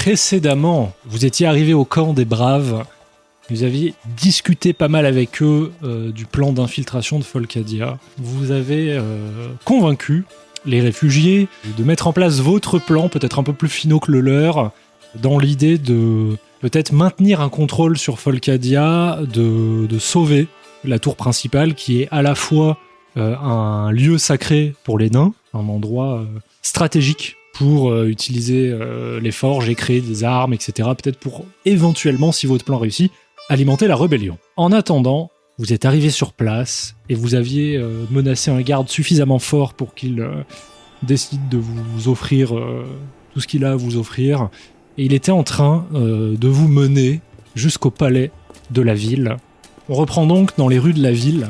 Précédemment, vous étiez arrivé au camp des Braves. Vous aviez discuté pas mal avec eux du plan d'infiltration de Folcadia. Vous avez convaincu les réfugiés de mettre en place votre plan, peut-être un peu plus finaux que le leur, dans l'idée de peut-être maintenir un contrôle sur Folcadia, de sauver la tour principale qui est à la fois un lieu sacré pour les nains, un endroit stratégique pour utiliser les forges et créer des armes, etc. Peut-être pour éventuellement, si votre plan réussit, alimenter la rébellion. En attendant, vous êtes arrivé sur place et vous aviez menacé un garde suffisamment fort pour qu'il décide de vous offrir tout ce qu'il a à vous offrir. Et il était en train de vous mener jusqu'au palais de la ville. On reprend donc dans les rues de la ville.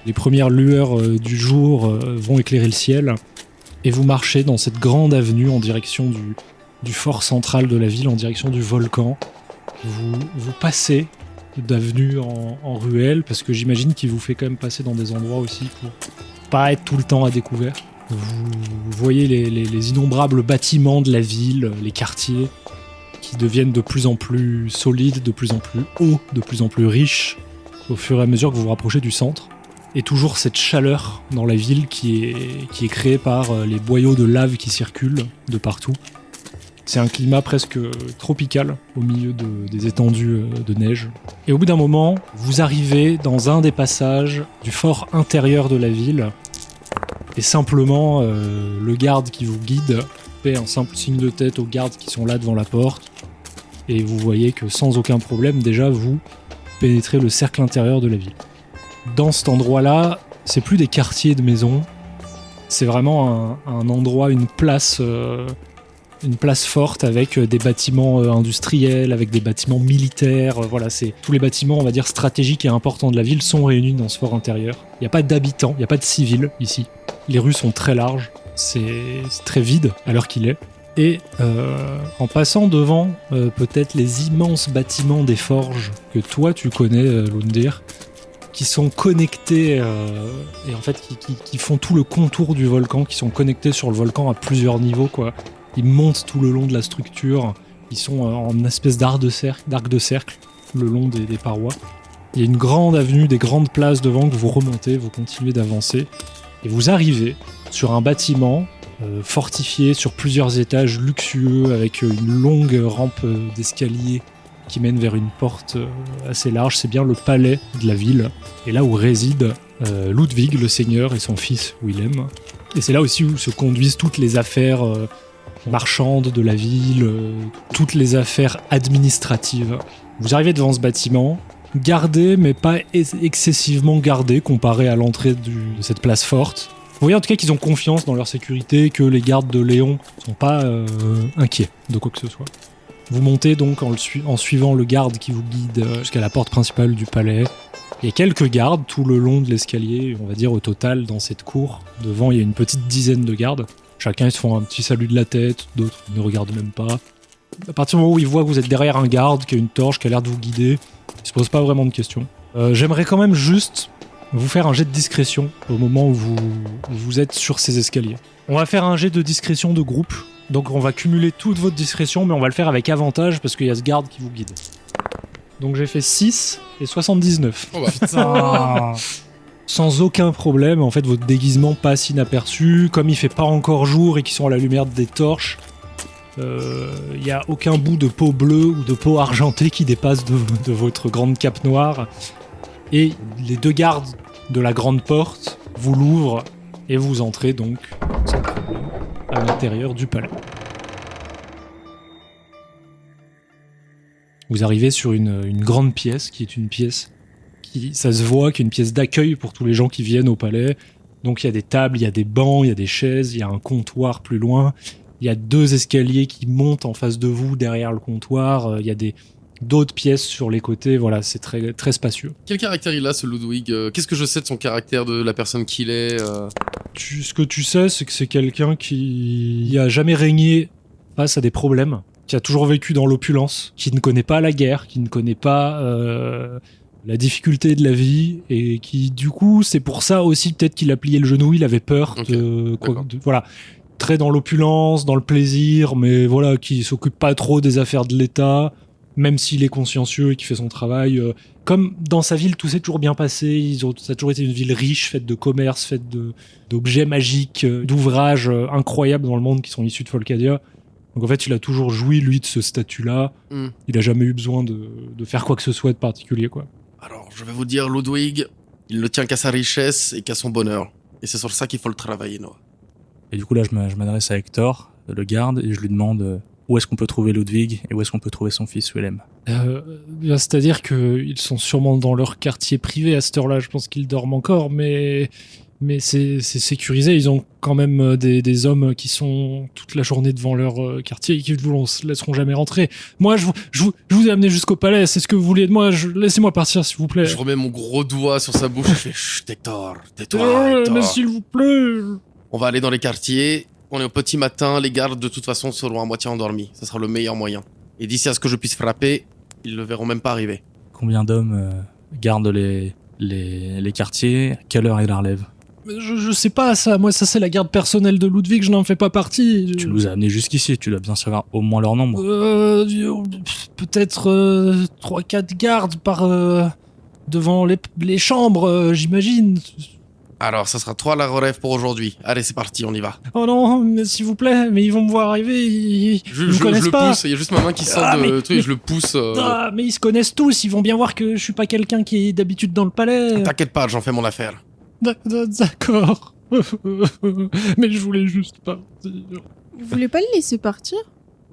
Les premières lueurs du jour vont éclairer le ciel. Et vous marchez dans cette grande avenue en direction du fort central de la ville, en direction du volcan. Vous passez d'avenue en ruelle, parce que j'imagine qu'il vous fait quand même passer dans des endroits aussi pour pas être tout le temps à découvert. Vous voyez les innombrables bâtiments de la ville, les quartiers, qui deviennent de plus en plus solides, de plus en plus hauts, de plus en plus riches, au fur et à mesure que vous vous rapprochez du centre. Et toujours cette chaleur dans la ville qui est créée par les boyaux de lave qui circulent de partout. C'est un climat presque tropical au milieu des étendues de neige. Et au bout d'un moment, vous arrivez dans un des passages du fort intérieur de la ville. Et simplement, le garde qui vous guide fait un simple signe de tête aux gardes qui sont là devant la porte. Et vous voyez que sans aucun problème, déjà, vous pénétrez le cercle intérieur de la ville. Dans cet endroit-là, c'est plus des quartiers de maisons, c'est vraiment un endroit, une place forte avec des bâtiments industriels, avec des bâtiments militaires. Voilà, c'est tous les bâtiments, on va dire, stratégiques et importants de la ville sont réunis dans ce fort intérieur. Il n'y a pas d'habitants, il n'y a pas de civils ici. Les rues sont très larges, c'est très vide à l'heure qu'il est. Et en passant devant peut-être les immenses bâtiments des forges que toi tu connais, Lundir, qui sont connectés et en fait qui font tout le contour du volcan, qui sont connectés sur le volcan à plusieurs niveaux, quoi. Ils montent tout le long de la structure, ils sont en espèce d'arc de cercle le long des parois. Il y a une grande avenue, des grandes places devant que vous remontez, vous continuez d'avancer et vous arrivez sur un bâtiment fortifié sur plusieurs étages luxueux avec une longue rampe d'escalier qui mène vers une porte assez large. C'est bien le palais de la ville, et là où réside Ludwig le seigneur et son fils Willem. Et c'est là aussi où se conduisent toutes les affaires marchandes de la ville, toutes les affaires administratives. Vous arrivez devant ce bâtiment, gardé mais pas excessivement gardé comparé à l'entrée de cette place forte. Vous voyez en tout cas qu'ils ont confiance dans leur sécurité, que les gardes de Léon sont pas inquiets de quoi que ce soit. Vous montez donc en suivant le garde qui vous guide jusqu'à la porte principale du palais. Il y a quelques gardes tout le long de l'escalier, on va dire au total dans cette cour. Devant, il y a une petite dizaine de gardes. Chacun, ils se font un petit salut de la tête, d'autres ne regardent même pas. À partir du moment où ils voient que vous êtes derrière un garde qui a une torche, qui a l'air de vous guider, ils se posent pas vraiment de questions. J'aimerais quand même juste vous faire un jet de discrétion au moment où vous êtes sur ces escaliers. On va faire un jet de discrétion de groupe. Donc on va cumuler toute votre discrétion, mais on va le faire avec avantage parce qu'il y a ce garde qui vous guide. Donc j'ai fait 6 et 79. Oh bah. Putain. Sans aucun problème, en fait votre déguisement passe inaperçu. Comme il fait pas encore jour et qu'ils sont à la lumière des torches, il n'y a aucun bout de peau bleue ou de peau argentée qui dépasse de votre grande cape noire. Et les deux gardes de la grande porte vous l'ouvrent et vous entrez donc sans problème à l'intérieur du palais. Vous arrivez sur une grande pièce qui est une pièce qui, ça se voit, qui est une pièce d'accueil pour tous les gens qui viennent au palais. Donc il y a des tables, il y a des bancs, il y a des chaises, il y a un comptoir plus loin. Il y a 2 escaliers qui montent en face de vous derrière le comptoir. Il y a d'autres pièces sur les côtés. Voilà, c'est très, très spacieux. Quel caractère il a, ce Ludwig? Qu'est-ce que je sais de son caractère, de la personne qu'il est Ce que tu sais, c'est que c'est quelqu'un qui a jamais régné face à des problèmes, qui a toujours vécu dans l'opulence, qui ne connaît pas la guerre, qui ne connaît pas la difficulté de la vie, et qui, du coup, c'est pour ça aussi peut-être qu'il a plié le genou, il avait peur Okay, voilà. très dans l'opulence, dans le plaisir, mais voilà, qui s'occupe pas trop des affaires de l'État, même s'il est consciencieux et qu'il fait son travail. Comme dans sa ville, tout s'est toujours bien passé. Ça a toujours été une ville riche, faite de commerce, faite d'objets magiques, d'ouvrages incroyables dans le monde qui sont issus de Folcadia. Donc en fait, il a toujours joui, lui, de ce statut-là. Il a jamais eu besoin de faire quoi que ce soit de particulier, quoi. Alors, je vais vous dire, Ludwig, il ne tient qu'à sa richesse et qu'à son bonheur. Et c'est sur ça qu'il faut le travailler, Noah. Et du coup, là, je m'adresse à Hector, le garde, et je lui demande où est-ce qu'on peut trouver Ludwig et où est-ce qu'on peut trouver son fils Willem. C'est-à-dire qu'ils sont sûrement dans leur quartier privé à cette heure-là. Je pense qu'ils dorment encore, mais c'est sécurisé. Ils ont quand même des hommes qui sont toute la journée devant leur quartier et qui ne se laisseront jamais rentrer. Moi, je vous ai amené jusqu'au palais. C'est ce que vous vouliez de moi. Laissez-moi partir, s'il vous plaît. Je remets mon gros doigt sur sa bouche et je fais « Chut, Hector, tais-toi, Hector. Mais s'il vous plaît. On va aller dans les quartiers. On est au petit matin. Les gardes, de toute façon, seront à moitié endormis. Ça sera le meilleur moyen. Et d'ici à ce que je puisse frapper, ils le verront même pas arriver. » Combien d'hommes gardent les quartiers? Quelle heure est la relève? Je sais pas ça, moi ça c'est la garde personnelle de Ludwig, je n'en fais pas partie. Tu nous as amenés jusqu'ici, tu dois bien savoir au moins leur nombre. Peut-être 3-4 gardes devant les chambres, j'imagine. Alors, ça sera 3 la relève pour aujourd'hui. Allez, c'est parti, on y va. Oh non, mais s'il vous plaît, mais ils vont me voir arriver, ils me connaissent je le pas. pousse, il y a juste ma main qui sort de truc, et je le pousse. Mais ils se connaissent tous, ils vont bien voir que je suis pas quelqu'un qui est d'habitude dans le palais. T'inquiète pas, j'en fais mon affaire. D'accord. Mais je voulais juste partir. Vous voulez pas le laisser partir?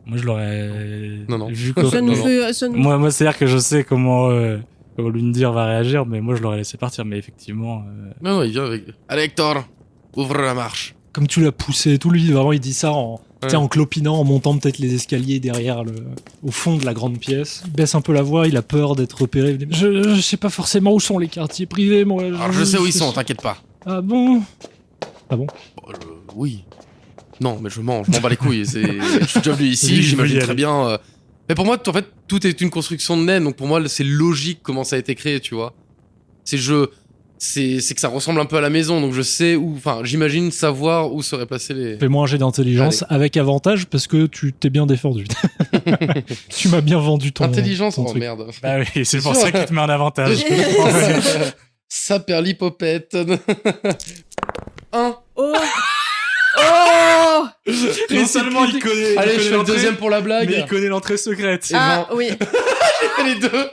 Moi, je l'aurais Non. vu Ça nous non. fait... Moi, c'est-à-dire que je sais comment Lundir va réagir, mais moi, je l'aurais laissé partir. Mais effectivement... Non, il vient avec... Allez, Hector, ouvre la marche. Comme tu l'as poussé et tout, lui, vraiment, il dit ça en clopinant, en montant peut-être les escaliers derrière au fond de la grande pièce. Il baisse un peu la voix, il a peur d'être repéré. Je sais pas forcément où sont les quartiers privés, moi. Alors, je sais où ils sont, t'inquiète pas. Ah bon? Oui. Non, mais je m'en bats les couilles. Je suis déjà venu ici, Oui, j'imagine oui, très bien. Mais pour moi, en fait, tout est une construction de naine, donc pour moi, c'est logique comment ça a été créé, tu vois. C'est que ça ressemble un peu à la maison, donc je sais où... Enfin, j'imagine savoir où seraient placés les... Fais-moi un jet d'intelligence avec avantage parce que tu t'es bien défendu. Tu m'as bien vendu ton... Intelligence, ton oh truc. merde. Bah oui, c'est pour sûr. ça qu'il te met un avantage. Ça perd l'hypopète. 1. Oh Oh Non seulement il connaît... Allez, il je connaît fais le l'entrée, deuxième pour la blague. mais il connaît l'entrée secrète. Ah oui. J'ai fait les deux.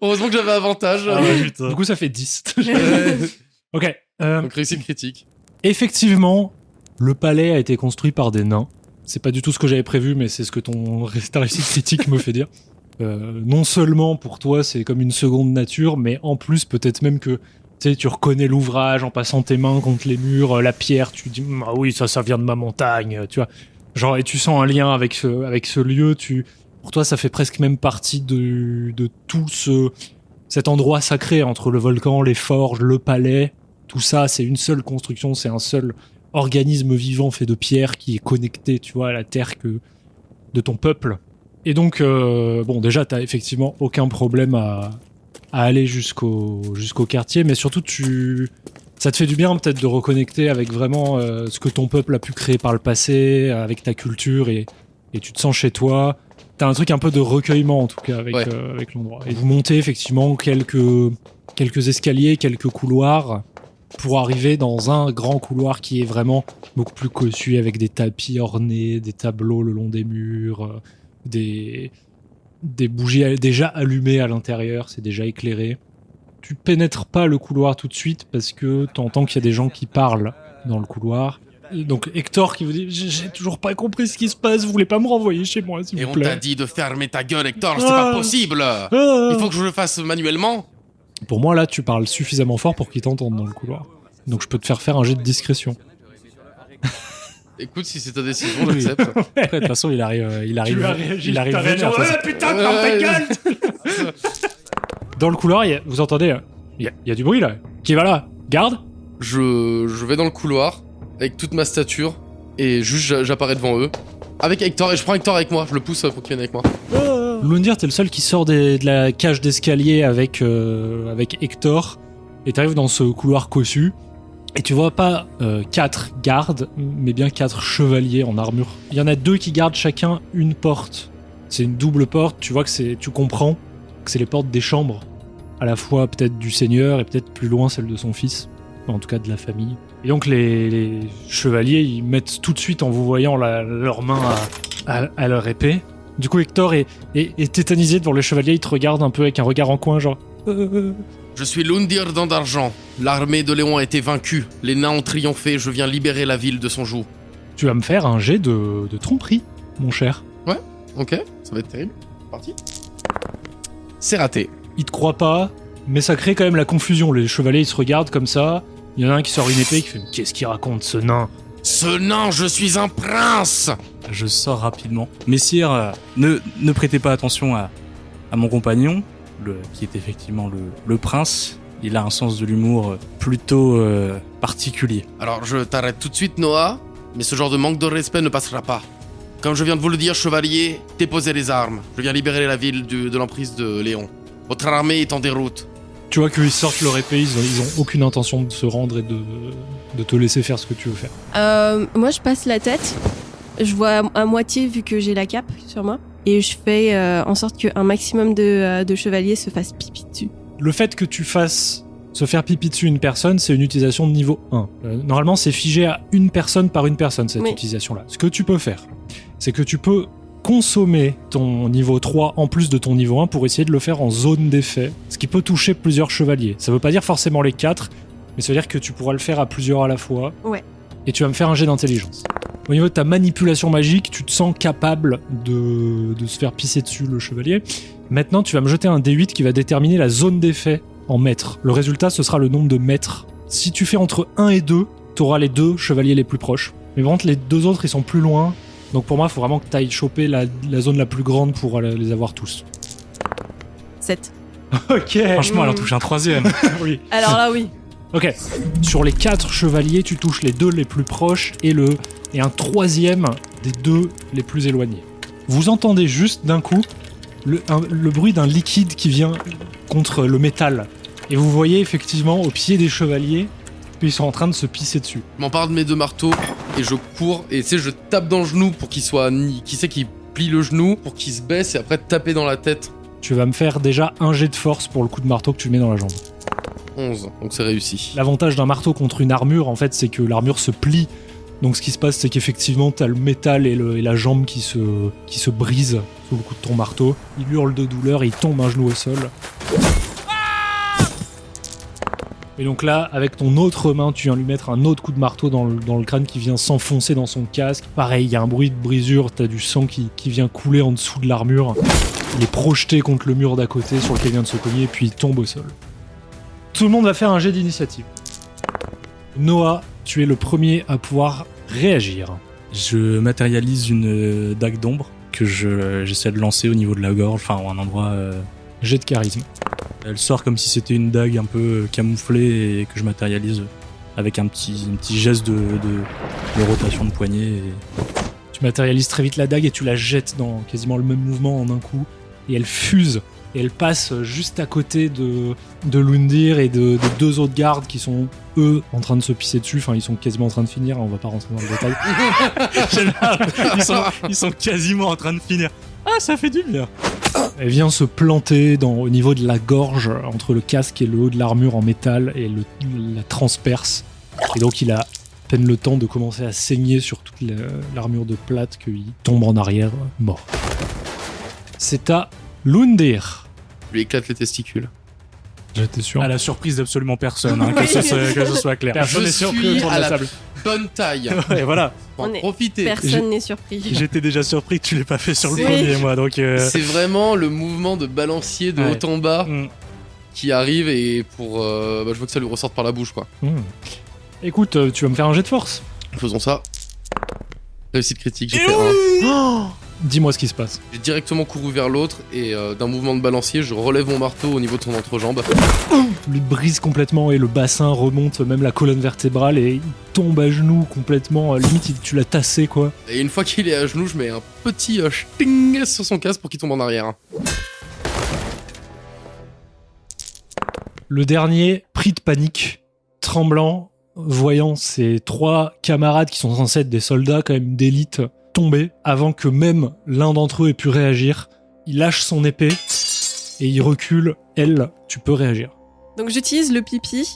Heureusement que j'avais avantage. Ah ouais, putain. Du coup, ça fait 10. Ok. Donc réussite critique. Effectivement, le palais a été construit par des nains. C'est pas du tout ce que j'avais prévu, mais c'est ce que ta réussite critique me fait dire. Non seulement pour toi, c'est comme une seconde nature, mais en plus, peut-être même que tu reconnais l'ouvrage en passant tes mains contre les murs, la pierre, tu dis ah oui, ça vient de ma montagne, tu vois. Genre, et tu sens un lien avec ce lieu, pour toi, ça fait presque même partie de tout cet endroit sacré entre le volcan, les forges, le palais. Tout ça, c'est une seule construction, c'est un seul organisme vivant fait de pierre qui est connecté, tu vois, à la terre de ton peuple. Et donc, déjà, t'as effectivement aucun problème à aller jusqu'au quartier, mais surtout, ça te fait du bien peut-être de reconnecter avec vraiment ce que ton peuple a pu créer par le passé, avec ta culture, et tu te sens chez toi. T'as un truc un peu de recueillement, en tout cas, avec l'endroit. Et vous montez effectivement quelques escaliers, quelques couloirs, pour arriver dans un grand couloir qui est vraiment beaucoup plus cossu, avec des tapis ornés, des tableaux le long des murs, des bougies déjà allumées à l'intérieur, c'est déjà éclairé. Tu pénètres pas le couloir tout de suite parce que t'entends qu'il y a des gens qui parlent dans le couloir. Et donc Hector qui vous dit j'ai toujours pas compris ce qui se passe, vous voulez pas me renvoyer chez moi s'il Et vous on plaît. t'a dit de fermer ta gueule, Hector, c'est pas possible. Il faut que je le fasse manuellement. Pour moi là tu parles suffisamment fort pour qu'ils t'entendent dans le couloir. Donc je peux te faire un jet de discrétion. Écoute, si c'est ta décision, j'accepte. Après, de toute façon, il arrive vénère, Ouais, putain, ferme ta gueule. Dans le couloir, vous entendez, il y a du bruit là. Qui va là? Garde. Je vais dans le couloir avec toute ma stature et juste j'apparais devant eux. Avec Hector, et je prends Hector avec moi, je le pousse pour qu'il vienne avec moi. Lundir, t'es le seul qui sort de la cage d'escalier avec Hector, et t'arrives dans ce couloir cossu. Et tu vois pas 4 gardes, mais bien 4 chevaliers en armure. Il y en a 2 qui gardent chacun une porte. C'est une double porte, tu vois que tu comprends que c'est les portes des chambres. À la fois peut-être du seigneur et peut-être plus loin celle de son fils. En tout cas de la famille. Et donc les chevaliers, ils mettent tout de suite en vous voyant leurs mains à leur épée. Du coup Hector est tétanisé devant les chevaliers, il te regarde un peu avec un regard en coin genre... Je suis Lundir Dent d'Argent. L'armée de Léon a été vaincue. Les nains ont triomphé. Je viens libérer la ville de son joug. Tu vas me faire un jet de tromperie, mon cher. Ok, ça va être terrible. Parti. C'est raté. Il te croit pas, mais ça crée quand même la confusion. Les chevaliers, ils se regardent comme ça. Il y en a un qui sort une épée qui fait « Qu'est-ce qu'il raconte, ce nain ?» Ce nain, je suis un prince. Je sors rapidement. Messire, ne prêtez pas attention à mon compagnon, qui est effectivement le prince. Il a un sens de l'humour plutôt particulier. Alors, je t'arrête tout de suite, Noah, mais ce genre de manque de respect ne passera pas. Comme je viens de vous le dire, chevalier, déposez les armes. Je viens libérer la ville de l'emprise de Léon. Votre armée est en déroute. Tu vois qu'ils sortent leur épée, ils ont aucune intention de se rendre et de te laisser faire ce que tu veux faire. Moi, je passe la tête. Je vois à moitié vu que j'ai la cape sur moi. Et je fais en sorte qu'un maximum de chevaliers se fassent pipi dessus. Le fait que tu fasses se faire pipi dessus une personne, c'est une utilisation de niveau 1. Normalement, c'est figé à une personne par une personne, cette utilisation-là. Ce que tu peux faire, c'est que tu peux consommer ton niveau 3 en plus de ton niveau 1 pour essayer de le faire en zone d'effet, ce qui peut toucher plusieurs chevaliers. Ça veut pas dire forcément les 4, mais ça veut dire que tu pourras le faire à plusieurs à la fois. Ouais. Et tu vas me faire un jet d'intelligence. Au niveau de ta manipulation magique, tu te sens capable de se faire pisser dessus, le chevalier. Maintenant, tu vas me jeter un D8 qui va déterminer la zone d'effet en mètres. Le résultat, ce sera le nombre de mètres. Si tu fais entre 1 et 2, tu auras les 2 chevaliers les plus proches. Mais par contre, les 2 autres, ils sont plus loin. Donc pour moi, il faut vraiment que tu ailles choper la zone la plus grande pour les avoir tous. 7. Ok. Franchement, elle en touche un troisième. Oui. Alors là, oui. Ok. Sur les 4 chevaliers, tu touches les 2 les plus proches et un troisième des 2 les plus éloignés. Vous entendez juste d'un coup le bruit d'un liquide qui vient contre le métal. Et vous voyez effectivement au pied des chevaliers qu'ils sont en train de se pisser dessus. Je m'empare de mes 2 marteaux et je cours et tu sais, je tape dans le genou pour qu'il soit qui plie le genou pour qu'il se baisse et après taper dans la tête. Tu vas me faire déjà un jet de force pour le coup de marteau que tu mets dans la jambe. 11, donc c'est réussi. L'avantage d'un marteau contre une armure, en fait, c'est que l'armure se plie. Donc ce qui se passe, c'est qu'effectivement, t'as le métal et la jambe qui se brisent sous le coup de ton marteau. Il hurle de douleur et il tombe un genou au sol. Et donc là, avec ton autre main, tu viens lui mettre un autre coup de marteau dans le crâne qui vient s'enfoncer dans son casque. Pareil, il y a un bruit de brisure, t'as du sang qui vient couler en dessous de l'armure. Il est projeté contre le mur d'à côté sur lequel il vient de se cogner, puis il tombe au sol. Tout le monde va faire un jet d'initiative. Noah, tu es le premier à pouvoir réagir. Je matérialise une dague d'ombre que j'essaie de lancer au niveau de la gorge, enfin à un endroit... Jet de charisme. Elle sort comme si c'était une dague un peu camouflée et que je matérialise avec un petit geste de rotation de poignet. Et... Tu matérialises très vite la dague et tu la jettes dans quasiment le même mouvement en un coup. Et elle fuse. Et elle passe juste à côté de Lundir et de 2 autres gardes qui sont, eux, en train de se pisser dessus. Enfin, ils sont quasiment en train de finir, on va pas rentrer dans le détail. ils sont quasiment en train de finir. Ah, ça fait du bien. Elle vient se planter au niveau de la gorge, entre le casque et le haut de l'armure en métal, et la transperce. Et donc il a à peine le temps de commencer à saigner sur toute l'armure de plate qu'il tombe en arrière, mort. C'est à Lundir. Je lui éclate les testicules. J'étais sûr. À la surprise d'absolument personne, que ce soit clair. Personne n'est surpris autour de la table. Bonne taille. Ouais, voilà. Pour en profiter. Personne n'est surpris. J'étais déjà surpris que tu l'aies pas fait sur le C'est- premier, moi, donc... C'est vraiment le mouvement de balancier de Ouais. haut en bas Mm. qui arrive et pour... je veux que ça lui ressorte par la bouche, quoi. Écoute, tu vas me faire un jet de force. Faisons ça. Réussite critique, j'ai fait un. Dis-moi ce qui se passe. J'ai directement couru vers l'autre et d'un mouvement de balancier, je relève mon marteau au niveau de son entrejambe. Lui brise complètement et le bassin remonte, même la colonne vertébrale, et il tombe à genoux complètement. Limite, tu l'as tassé, quoi. Et une fois qu'il est à genoux, je mets un petit sting sur son casque pour qu'il tombe en arrière. Le dernier, pris de panique, tremblant, voyant ses 3 camarades qui sont censés être des soldats quand même d'élite tomber, avant que même l'un d'entre eux ait pu réagir, il lâche son épée et il recule. Elle, tu peux réagir. Donc j'utilise le pipi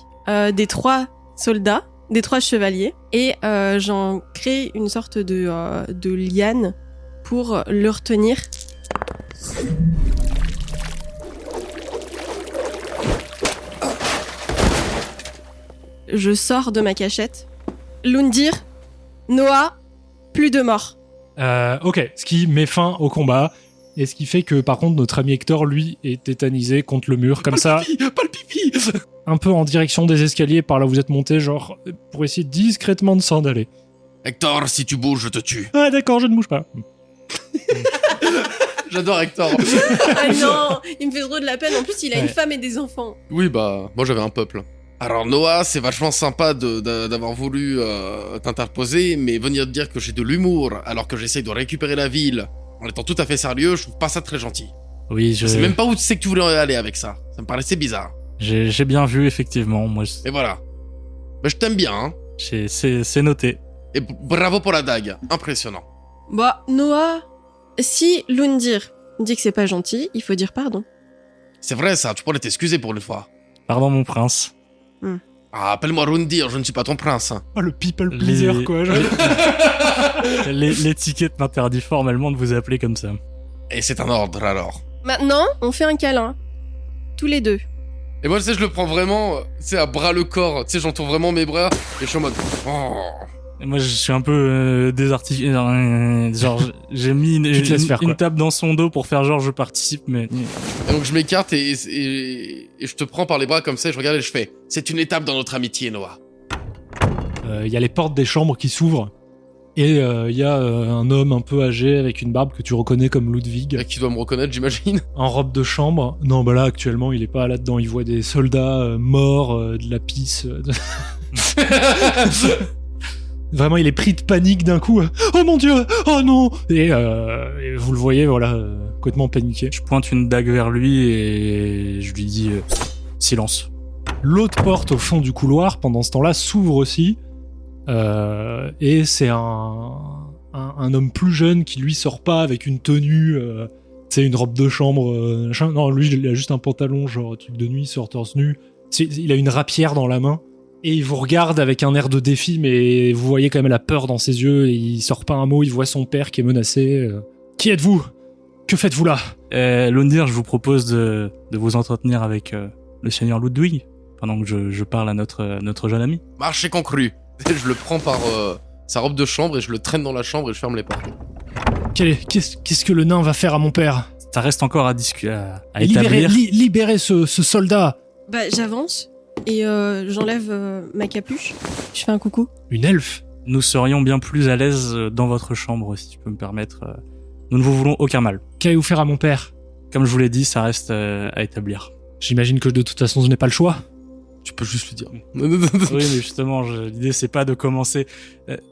des 3 soldats, des 3 chevaliers, et j'en crée une sorte de liane pour le retenir. Je sors de ma cachette. Lundir, Noah, plus de morts. Ok, ce qui met fin au combat. Et ce qui fait que, par contre, notre ami Hector, lui, est tétanisé contre le mur, comme ça, Pas le pipi. un peu en direction des escaliers par là où vous êtes monté, genre, pour essayer discrètement de s'en aller. Hector, si tu bouges, je te tue. Ah d'accord, je ne bouge pas. J'adore Hector. Ah non, il me fait trop de la peine. En plus, il a une Ouais. femme et des enfants. Oui, bah, moi j'avais un peuple. Alors Noah, c'est vachement sympa d'avoir voulu t'interposer, mais venir te dire que j'ai de l'humour alors que j'essaye de récupérer la ville en étant tout à fait sérieux, je trouve pas ça très gentil. Oui, Je sais même pas où tu sais que tu voulais aller avec ça. Ça me paraissait bizarre. j'ai bien vu, effectivement. Moi, Et voilà. Mais je t'aime bien, hein. c'est noté. Et bravo pour la dague. Impressionnant. Bah, Noah, si Lundir dit que c'est pas gentil, il faut dire pardon. C'est vrai ça, tu pourrais t'excuser pour une fois. Pardon, mon prince. Ah, appelle-moi Rundir, je ne suis pas ton prince. Oh, le people pleaser, Les- quoi. L'étiquette m'interdit formellement de vous appeler comme ça. Et c'est un ordre alors. Maintenant, on fait un câlin. Tous les 2. Et moi, tu sais, je le prends vraiment, tu sais, à bras le corps. Tu sais, j'entoure vraiment mes bras et je suis en mode. Oh. Et moi, je suis un peu désarticulé. Genre, j'ai mis Tu te laisses faire, quoi. une tape dans son dos pour faire genre je participe, mais Et donc, je m'écarte et je te prends par les bras comme ça et je regarde et je fais. C'est une étape dans notre amitié, Noah. Il y a les portes des chambres qui s'ouvrent. Et il y a un homme un peu âgé avec une barbe que tu reconnais comme Ludwig, Et qui doit me reconnaître, j'imagine. en robe de chambre. Non, bah là, actuellement, il est pas là-dedans. Il voit des soldats morts, de la pisse. Vraiment, il est pris de panique d'un coup. Oh mon dieu! Oh non! Et vous le voyez, voilà, complètement paniqué. je pointe une dague vers lui et je lui dis silence. L'autre porte au fond du couloir, pendant ce temps-là, s'ouvre aussi. Et c'est un homme plus jeune qui, lui, sort pas avec une tenue, tu sais, une robe de chambre. Machin. Non, lui, il a juste un pantalon, genre truc de nuit, il sort torse nu. Il a une rapière dans la main. Et il vous regarde avec un air de défi, mais vous voyez quand même la peur dans ses yeux. Et il sort pas un mot, il voit son père qui est menacé. Qui êtes-vous? Que faites-vous là? Lundir, je vous propose de vous entretenir avec le seigneur Ludwig pendant que je parle à notre jeune ami. Marché conclu. Je le prends par sa robe de chambre et je le traîne dans la chambre et je ferme les portes. Qu'est-ce que le nain va faire à mon père? Ça reste encore à discuter, à Libérez, établir. libérez ce soldat. Bah, j'avance et j'enlève ma capuche. Je fais un coucou. Une elfe? Nous serions bien plus à l'aise dans votre chambre, si tu peux me permettre. Nous ne vous voulons aucun mal. Qu'allez-vous faire à mon père? Comme je vous l'ai dit, ça reste à établir. J'imagine que de toute façon, je n'ai pas le choix. Tu peux juste lui dire. Oui, mais justement, l'idée, c'est pas de commencer.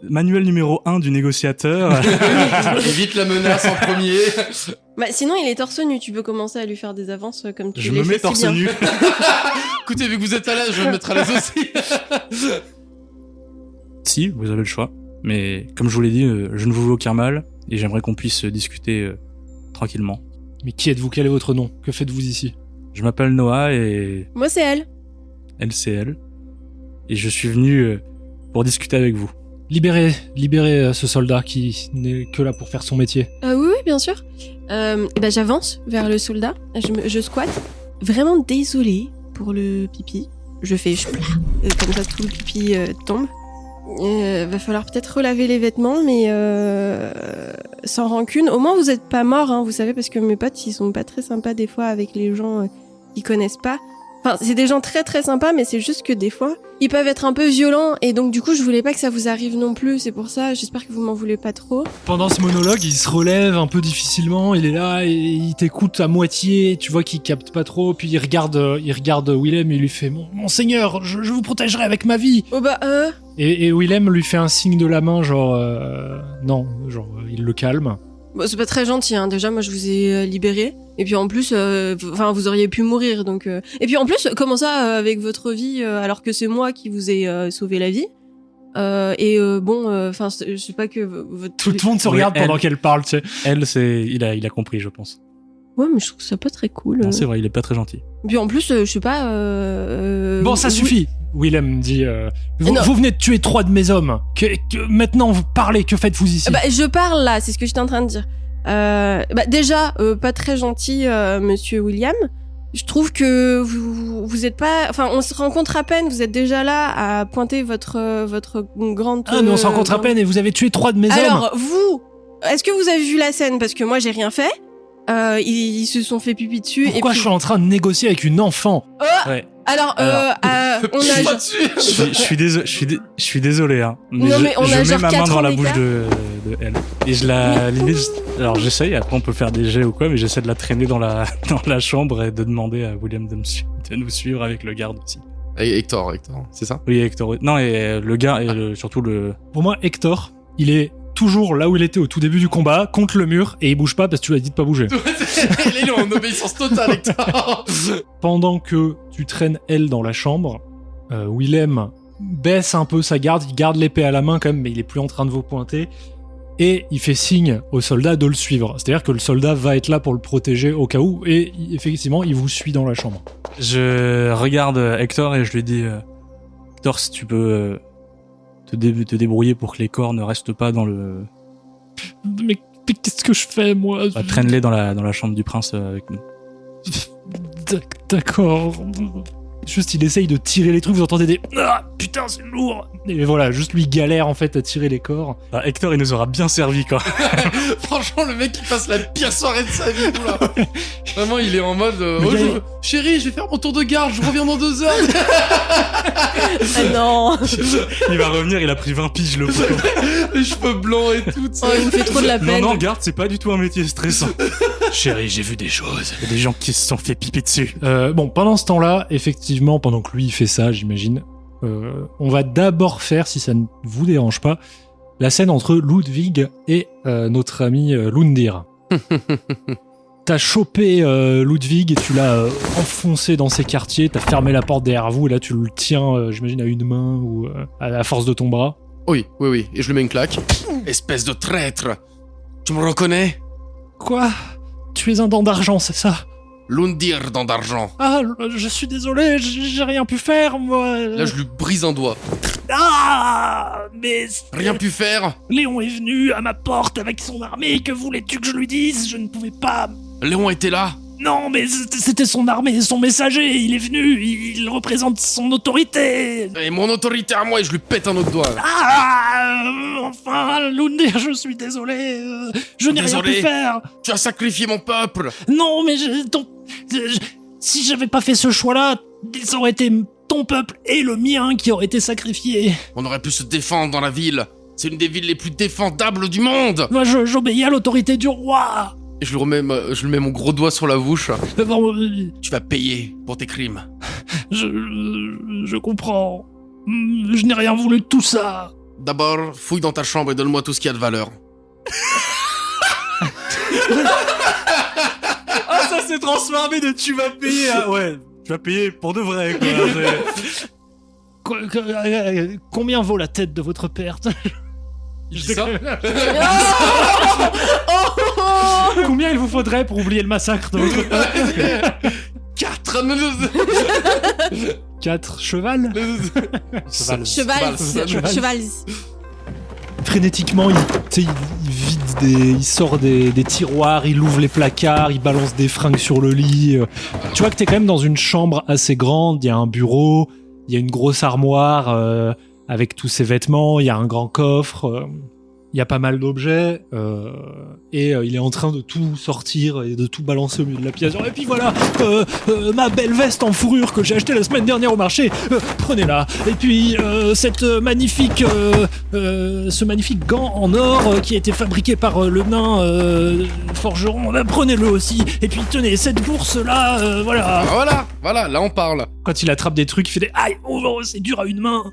Manuel numéro 1 du négociateur. Évite la menace en premier. Bah, sinon, il est torse nu. Tu peux commencer à lui faire des avances comme tu Je les me fais mets si torse bien. nu. Écoutez, vu que vous êtes à l'aise, je vais me mettre à l'aise aussi. Si, vous avez le choix. Mais comme je vous l'ai dit, je ne vous veux aucun mal et j'aimerais qu'on puisse discuter tranquillement. Mais qui êtes-vous? Quel est votre nom? Que faites-vous ici? Je m'appelle Noah et Moi, c'est elle. elle, c'est elle. Et je suis venu pour discuter avec vous. Libérez ce soldat qui n'est que là pour faire son métier. Oui, bien sûr. Bah, j'avance vers le soldat. Je squatte. Vraiment désolée pour le pipi. Je fais comme ça tout le pipi tombe. Va falloir peut-être relaver les vêtements, mais sans rancune. Au moins vous êtes pas mort, hein, vous savez, parce que mes potes ils sont pas très sympas des fois avec les gens qui connaissent pas. Enfin, c'est des gens très très sympas, mais c'est juste que des fois ils peuvent être un peu violents, et donc du coup je voulais pas que ça vous arrive non plus. C'est pour ça, j'espère que vous m'en voulez pas trop. Pendant ce monologue, il se relève un peu difficilement, il est là et il t'écoute à moitié, tu vois qu'il capte pas trop, puis il regarde Willem et il lui fait Monseigneur, je vous protégerai avec ma vie. Oh bah Et Willem lui fait un signe de la main, genre non, genre il le calme. Bon, c'est pas très gentil, hein. Déjà, moi, je vous ai libéré. Et puis en plus, vous auriez pu mourir, donc. Et puis en plus, comment ça, avec votre vie, alors que c'est moi qui vous ai sauvé la vie. Je sais pas que votre. Tout le monde se regarde pendant qu'elle parle, tu sais. Elle, il a compris, je pense. Ouais, mais je trouve ça pas très cool. Non, c'est vrai, il est pas très gentil. Puis en plus, je sais pas. Bon, ça suffit. Willem dit vous venez de tuer 3 de mes hommes. Maintenant, vous parlez. Que faites-vous ici? Je parle là, c'est ce que j'étais en train de dire. Déjà, pas très gentil, monsieur William. Je trouve que vous êtes pas. Enfin, on se rencontre à peine. Vous êtes déjà là à pointer votre grande. Ah, mais on se rencontre à peine et vous avez tué 3 de mes hommes. Alors, vous, est-ce que vous avez vu la scène? Parce que moi, j'ai rien fait. Ils se sont fait pipi dessus. Pourquoi et puis... je suis en train de négocier avec une enfant? Ouais. Alors, on a. Je suis désolé, hein. Mais Non, mais on je a mets genre ma main 4 dans ans la bouche d'écart. de elle. Et je la limite. Alors j'essaye, après on peut faire des jets ou quoi, mais j'essaie de la traîner dans la chambre et de demander à William de nous suivre avec le garde aussi. Et Hector, c'est ça? Oui, Hector. Non, et le gars, et surtout le. Pour moi, Hector, il est toujours là où il était au tout début du combat, contre le mur, et il bouge pas parce que tu lui as dit de pas bouger. Il est en obéissance totale, Hector. Pendant que tu traînes elle dans la chambre, Willem baisse un peu sa garde, il garde l'épée à la main quand même, mais il est plus en train de vous pointer, et il fait signe au soldat de le suivre. C'est-à-dire que le soldat va être là pour le protéger au cas où, et effectivement, il vous suit dans la chambre. Je regarde Hector et je lui dis Hector, si tu peux te débrouiller pour que les corps ne restent pas dans le... Mais qu'est-ce que je fais, moi? Traîne-les dans la chambre du prince avec nous. D'accord. Juste, il essaye de tirer les trucs, vous entendez des « Ah, putain, c'est lourd !» Et voilà, juste lui galère en fait à tirer les corps. Hector, il nous aura bien servi, quoi. Franchement, le mec, il passe la pire soirée de sa vie, là. Vraiment, il est en mode chérie, je vais faire mon tour de garde, je reviens dans 2 heures. Ah non. Il va revenir, il a pris 20 piges, le pauvre. Les cheveux blancs et tout. Oh, il me fait trop de la peine. Non, garde, c'est pas du tout un métier stressant. Chérie, j'ai vu des choses. Il y a des gens qui se sont fait piper dessus. Bon, pendant ce temps-là, effectivement, pendant que lui il fait ça, j'imagine, on va d'abord faire, si ça ne vous dérange pas, la scène entre Ludwig et notre ami Lundir. T'as chopé Ludwig et tu l'as enfoncé dans ses quartiers, t'as fermé la porte derrière vous et là tu le tiens, j'imagine, à une main ou à la force de ton bras. Oui, et je lui mets une claque. Espèce de traître. Tu me reconnais? Quoi? Tu es un dent d'argent, c'est ça? Lundir dans d'argent. Ah, je suis désolé, j'ai rien pu faire, moi. Là, je lui brise un doigt. Ah, mais... Rien pu faire? Léon est venu à ma porte avec son armée, que voulais-tu que je lui dise? Je ne pouvais pas... Léon était là? Non, mais c'était son armée, son messager, il est venu, il représente son autorité. Et mon autorité à moi, et je lui pète un autre doigt. Enfin, Lundir, je suis désolé, je n'ai rien pu faire. Tu as sacrifié mon peuple. Non, mais si j'avais pas fait ce choix-là, ça aurait été ton peuple et le mien qui auraient été sacrifiés. On aurait pu se défendre dans la ville. C'est une des villes les plus défendables du monde. Moi, j'obéis à l'autorité du roi. Et je lui mets mon gros doigt sur la bouche. Bon, tu vas payer pour tes crimes. Je comprends. Je n'ai rien voulu de tout ça. D'abord, fouille dans ta chambre et donne-moi tout ce qu'il y a de valeur. Ah, ça s'est transformé de tu vas payer à... Ouais, tu vas payer pour de vrai, quoi. Combien vaut la tête de votre père? Il dit ça? Combien il vous faudrait pour oublier le massacre de votre père? 4 4 cheval. Cheval. Frénétiquement, il sort des tiroirs, il ouvre les placards, il balance des fringues sur le lit. Tu vois que t'es quand même dans une chambre assez grande, il y a un bureau, il y a une grosse armoire avec tous ses vêtements, il y a un grand coffre, il y a pas mal d'objets, et il est en train de tout sortir et de tout balancer au milieu de la pièce. Et puis voilà, ma belle veste en fourrure que j'ai achetée la semaine dernière au marché, prenez-la. Et puis ce magnifique gant en or qui a été fabriqué par le nain forgeron, prenez-le aussi. Et puis tenez, cette bourse-là, voilà. Voilà, là on parle. Quand il attrape des trucs, il fait des « Aïe, c'est dur à une main !»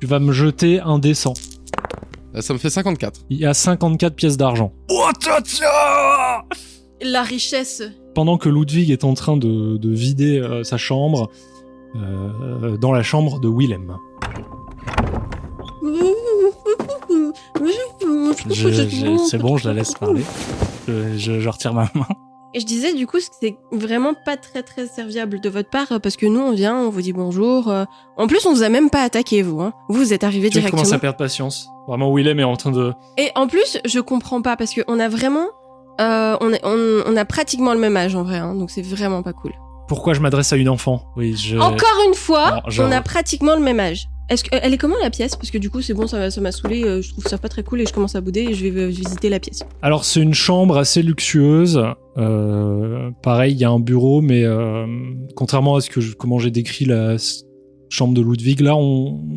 Tu vas me jeter un dé 100. Ça me fait 54. Il y a 54 pièces d'argent. La richesse. Pendant que Ludwig est en train de vider sa chambre, dans la chambre de Willem. C'est bon, je la laisse parler. Je retire ma main. Et je disais du coup que c'est vraiment pas très très serviable de votre part parce que nous on vient, on vous dit bonjour. En plus on vous a même pas attaqué vous. Hein. Vous êtes arrivé Tu directement. commences à perdre patience. Vraiment Willem est en train de... Et en plus je comprends pas parce que on a vraiment, on a pratiquement le même âge en vrai. Hein, donc c'est vraiment pas cool. Pourquoi je m'adresse à une enfant? Oui, Encore une fois, Non, genre- on a pratiquement le même âge. Elle est comment la pièce? Parce que du coup c'est bon, ça m'a saoulé. Je trouve ça pas très cool et je commence à bouder et je vais visiter la pièce. Alors c'est une chambre assez luxueuse. Pareil, il y a un bureau, mais contrairement à comment j'ai décrit la chambre de Ludwig, là,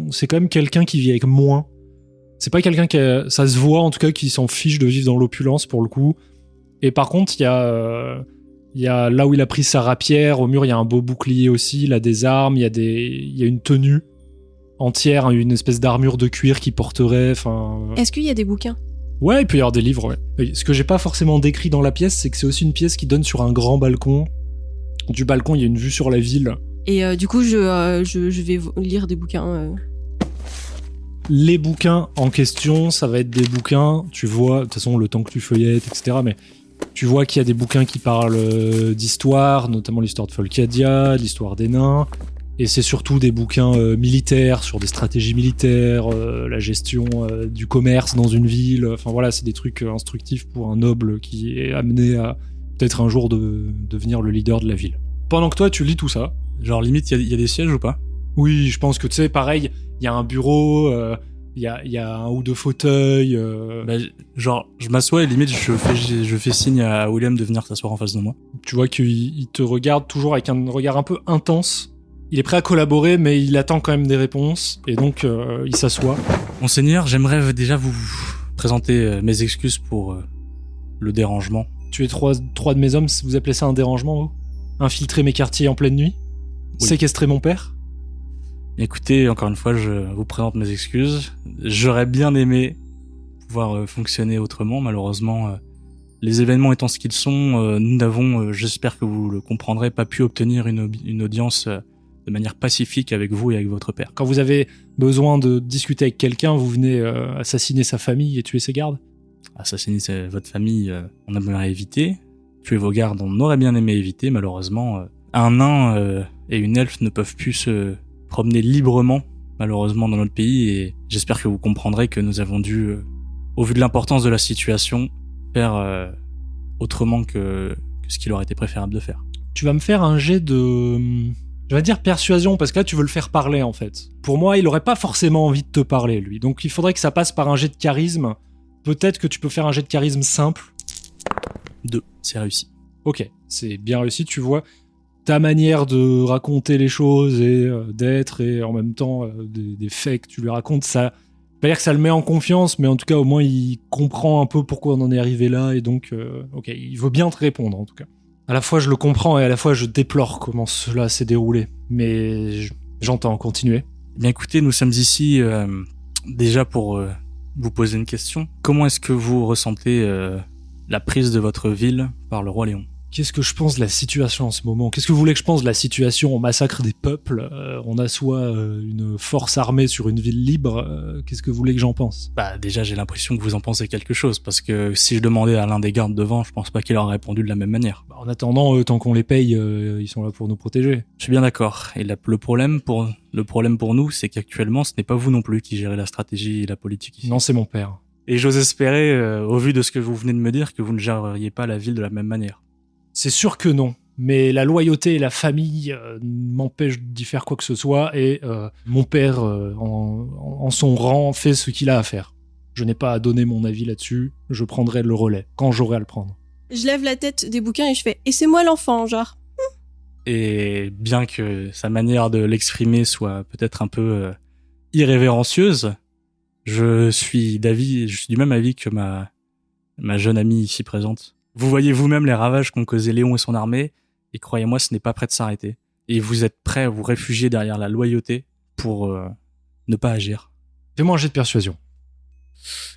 c'est quand même quelqu'un qui vit avec moins. C'est pas quelqu'un ça se voit en tout cas, qui s'en fiche de vivre dans l'opulence pour le coup. Et par contre, il y a là où il a pris sa rapière, au mur, il y a un beau bouclier aussi, il a des armes, il y a une tenue entière, une espèce d'armure de cuir qui porterait, enfin... Est-ce qu'il y a des bouquins? Ouais, il peut y avoir des livres, ouais. Ce que j'ai pas forcément décrit dans la pièce, c'est que c'est aussi une pièce qui donne sur un grand balcon. Du balcon, il y a une vue sur la ville. Et du coup je vais lire des bouquins. Les bouquins en question, ça va être des bouquins, tu vois, de toute façon, le temps que tu feuillettes, etc., mais tu vois qu'il y a des bouquins qui parlent d'histoire, notamment l'histoire de Folcadia, l'histoire des nains, et c'est surtout des bouquins militaires, sur des stratégies militaires, la gestion du commerce dans une ville, enfin voilà, c'est des trucs instructifs pour un noble qui est amené à peut-être un jour devenir le leader de la ville. Pendant que toi, tu lis tout ça. Genre, limite, il y a des sièges ou pas? Oui, je pense que tu sais, pareil, il y a un bureau, il y a un ou deux fauteuils. Bah, genre, je m'assois et limite, je fais signe à William de venir s'asseoir en face de moi. Tu vois qu'il te regarde toujours avec un regard un peu intense. Il est prêt à collaborer, mais il attend quand même des réponses, et donc il s'assoit. Monseigneur, j'aimerais déjà vous présenter mes excuses pour le dérangement. Tu es trois de mes hommes, vous appelez ça un dérangement, vous? Infiltrer mes quartiers en pleine nuit? Oui. Séquestrer mon père? Écoutez, encore une fois, je vous présente mes excuses. J'aurais bien aimé pouvoir fonctionner autrement. Malheureusement, les événements étant ce qu'ils sont, nous n'avons, j'espère que vous le comprendrez, pas pu obtenir une audience de manière pacifique avec vous et avec votre père. Quand vous avez besoin de discuter avec quelqu'un, vous venez assassiner sa famille et tuer ses gardes? Assassiner votre famille, on aimerait éviter. Tuer vos gardes, on aurait bien aimé éviter. Malheureusement, un nain et une elfe ne peuvent plus se promener librement, malheureusement, dans notre pays. Et j'espère que vous comprendrez que nous avons dû, au vu de l'importance de la situation, faire autrement que ce qu'il aurait été préférable de faire. Tu vas me faire un jet de... Je vais dire persuasion, parce que là, tu veux le faire parler, en fait. Pour moi, il aurait pas forcément envie de te parler, lui. Donc, il faudrait que ça passe par un jet de charisme. Peut-être que tu peux faire un jet de charisme simple. 2, c'est réussi. Ok, c'est bien réussi, tu vois. Ta manière de raconter les choses et d'être, et en même temps, des faits que tu lui racontes, ça... Pas dire que ça le met en confiance, mais en tout cas, au moins, il comprend un peu pourquoi on en est arrivé là, et donc, ok, il veut bien te répondre, en tout cas. À la fois, je le comprends, et à la fois, je déplore comment cela s'est déroulé. Mais j'entends, continuer. Bien écoutez, nous sommes ici déjà pour vous poser une question. Comment est-ce que vous ressentez la prise de votre ville par le roi Léon? Qu'est-ce que je pense de la situation en ce moment? Qu'est-ce que vous voulez que je pense de la situation? On massacre des peuples, on assoit une force armée sur une ville libre. Qu'est-ce que vous voulez que j'en pense? Bah déjà, j'ai l'impression que vous en pensez quelque chose, parce que si je demandais à l'un des gardes devant, je pense pas qu'il aurait répondu de la même manière. En attendant, tant qu'on les paye, ils sont là pour nous protéger. Je suis bien d'accord. Et le problème pour nous, c'est qu'actuellement, ce n'est pas vous non plus qui gérez la stratégie et la politique ici. Non, c'est mon père. Et j'ose espérer, au vu de ce que vous venez de me dire, que vous ne géreriez pas la ville de la même manière. C'est sûr que non. Mais la loyauté et la famille m'empêchent d'y faire quoi que ce soit, et mon père, en son rang, fait ce qu'il a à faire. Je n'ai pas à donner mon avis là-dessus, je prendrai le relais, quand j'aurai à le prendre. Je lève la tête des bouquins et je fais « Et c'est moi l'enfant, genre !» Et bien que sa manière de l'exprimer soit peut-être un peu irrévérencieuse, je suis du même avis que ma jeune amie ici présente. Vous voyez vous-même les ravages qu'ont causé Léon et son armée, et croyez-moi, ce n'est pas prêt de s'arrêter. Et vous êtes prêt à vous réfugier derrière la loyauté pour ne pas agir. Fais-moi un jet de persuasion.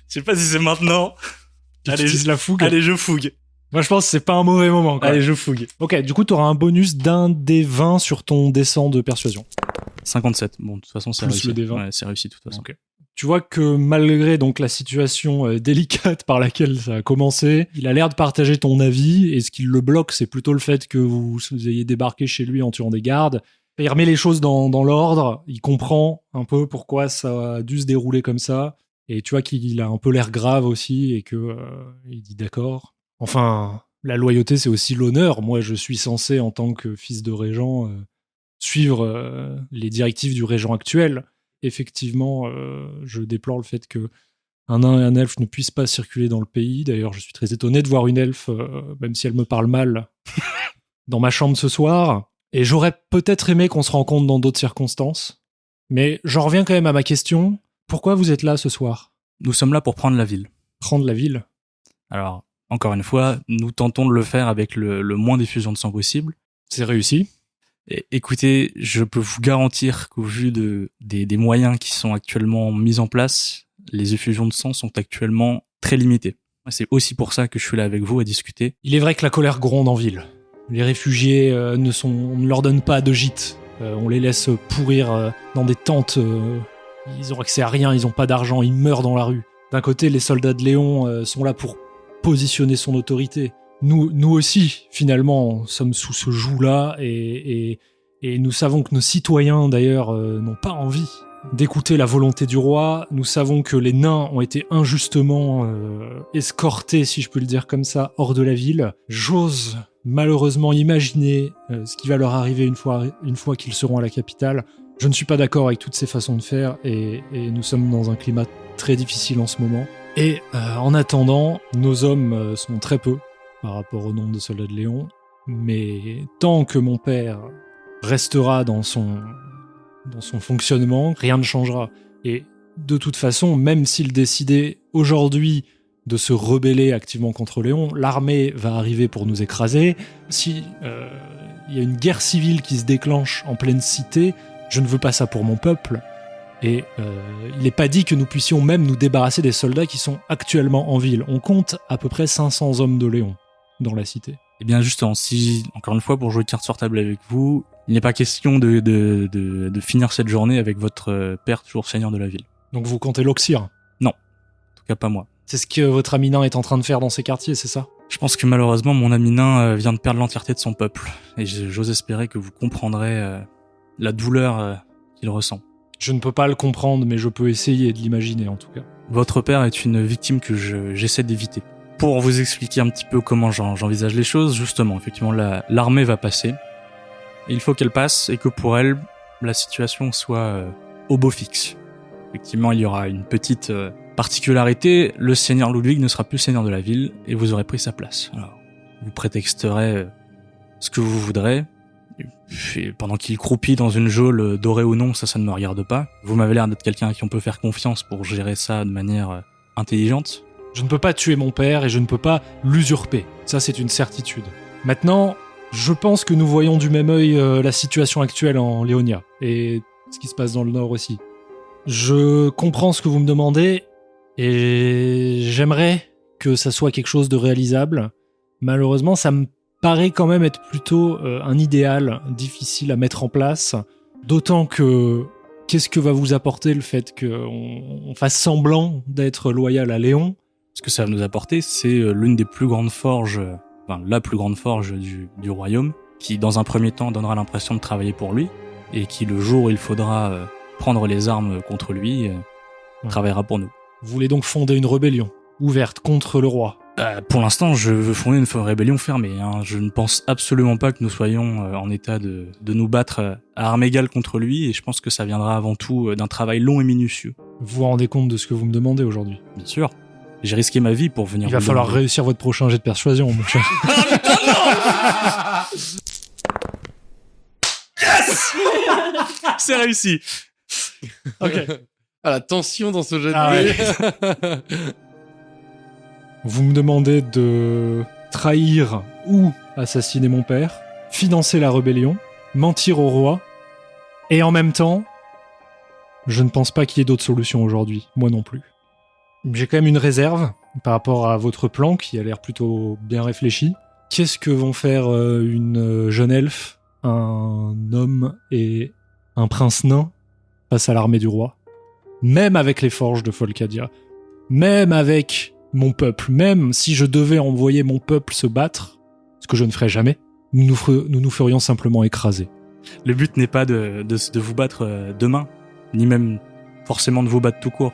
Je sais pas si c'est maintenant. Tu Allez, utilises la fougue. Allez, je fougue. Moi, je pense que c'est pas un mauvais moment. Quoi. Allez, je fougue. Ok, du coup, tu auras un bonus d'un des 20 sur ton dessin de persuasion. 57. Bon, de toute façon, c'est Plus réussi. le D20. Ouais, c'est réussi, de toute façon. Ok. Tu vois que malgré donc la situation délicate par laquelle ça a commencé, il a l'air de partager ton avis et ce qui le bloque, c'est plutôt le fait que vous ayez débarqué chez lui en tuant des gardes. Il remet les choses dans l'ordre, il comprend un peu pourquoi ça a dû se dérouler comme ça et tu vois qu'il a un peu l'air grave aussi et que il dit d'accord. Enfin, la loyauté, c'est aussi l'honneur. Moi, je suis censé, en tant que fils de régent, suivre les directives du régent actuel. Effectivement, je déplore le fait que un nain et un elfe ne puissent pas circuler dans le pays. D'ailleurs, je suis très étonné de voir une elfe, même si elle me parle mal, dans ma chambre ce soir. Et j'aurais peut-être aimé qu'on se rencontre dans d'autres circonstances. Mais j'en reviens quand même à ma question. Pourquoi vous êtes là ce soir ? Nous sommes là pour prendre la ville. Prendre la ville ? Alors, encore une fois, nous tentons de le faire avec le moins d'effusion de sang possible. C'est réussi. Et, écoutez, je peux vous garantir qu'au vu des moyens qui sont actuellement mis en place, les effusions de sang sont actuellement très limitées. C'est aussi pour ça que je suis là avec vous à discuter. Il est vrai que la colère gronde en ville. Les réfugiés on ne leur donne pas de gîte. On les laisse pourrir dans des tentes. Ils ont accès à rien, ils ont pas d'argent, ils meurent dans la rue. D'un côté, les soldats de Léon sont là pour positionner son autorité. Nous aussi, finalement, sommes sous ce joug-là et nous savons que nos citoyens, d'ailleurs, n'ont pas envie d'écouter la volonté du roi. Nous savons que les nains ont été injustement escortés, si je peux le dire comme ça, hors de la ville. J'ose malheureusement imaginer ce qui va leur arriver une fois qu'ils seront à la capitale. Je ne suis pas d'accord avec toutes ces façons de faire et nous sommes dans un climat très difficile en ce moment. Et en attendant, nos hommes sont très peu par rapport au nombre de soldats de Léon, mais tant que mon père restera dans son fonctionnement, rien ne changera. Et de toute façon, même s'il décidait aujourd'hui de se rebeller activement contre Léon, l'armée va arriver pour nous écraser. Si il y a une guerre civile qui se déclenche en pleine cité, je ne veux pas ça pour mon peuple. Et il n'est pas dit que nous puissions même nous débarrasser des soldats qui sont actuellement en ville. On compte à peu près 500 hommes de Léon dans la cité. Eh bien justement, si, encore une fois, pour jouer carte sur table avec vous, il n'est pas question de finir cette journée avec votre père toujours seigneur de la ville. Donc vous comptez l'Oxyre ? Non, en tout cas pas moi. C'est ce que votre ami nain est en train de faire dans ces quartiers, c'est ça ? Je pense que malheureusement, mon ami nain vient de perdre l'entièreté de son peuple. Et j'ose espérer que vous comprendrez la douleur qu'il ressent. Je ne peux pas le comprendre, mais je peux essayer de l'imaginer en tout cas. Votre père est une victime que j'essaie d'éviter. Pour vous expliquer un petit peu comment j'envisage les choses, justement, effectivement, l'armée va passer. Et il faut qu'elle passe et que pour elle, la situation soit au beau fixe. Effectivement, il y aura une petite particularité, le seigneur Ludwig ne sera plus seigneur de la ville et vous aurez pris sa place. Alors, vous prétexterez ce que vous voudrez. Et pendant qu'il croupit dans une geôle dorée ou non, ça ne me regarde pas. Vous m'avez l'air d'être quelqu'un à qui on peut faire confiance pour gérer ça de manière intelligente. Je ne peux pas tuer mon père et je ne peux pas l'usurper. Ça, c'est une certitude. Maintenant, je pense que nous voyons du même œil la situation actuelle en Léonia et ce qui se passe dans le Nord aussi. Je comprends ce que vous me demandez et j'aimerais que ça soit quelque chose de réalisable. Malheureusement, ça me paraît quand même être plutôt un idéal difficile à mettre en place. D'autant que qu'est-ce que va vous apporter le fait qu'on fasse semblant d'être loyal à Léon ? Ce que ça va nous apporter, c'est l'une des plus grandes forges, enfin la plus grande forge du royaume, qui dans un premier temps donnera l'impression de travailler pour lui, et qui le jour où il faudra prendre les armes contre lui, travaillera pour nous. Vous voulez donc fonder une rébellion ouverte contre le roi ? Pour l'instant, je veux fonder une rébellion fermée. Je ne pense absolument pas que nous soyons en état de nous battre à armes égales contre lui, et je pense que ça viendra avant tout d'un travail long et minutieux. Vous vous rendez compte de ce que vous me demandez aujourd'hui ? Bien sûr. J'ai risqué ma vie pour venir. Il va falloir réussir votre prochain jet de persuasion, mon cher. Yes. C'est réussi. Ok. Ah, la tension dans ce jet de Ah dés. Vous me demandez de trahir ou assassiner mon père, financer la rébellion, mentir au roi, et en même temps, je ne pense pas qu'il y ait d'autres solutions aujourd'hui, moi non plus. J'ai quand même une réserve par rapport à votre plan qui a l'air plutôt bien réfléchi. Qu'est-ce que vont faire une jeune elfe, un homme et un prince nain face à l'armée du roi? Même avec les forges de Folcadia, même avec mon peuple, même si je devais envoyer mon peuple se battre, ce que je ne ferais jamais, nous nous ferions simplement écraser. Le but n'est pas de vous battre demain, ni même forcément de vous battre tout court.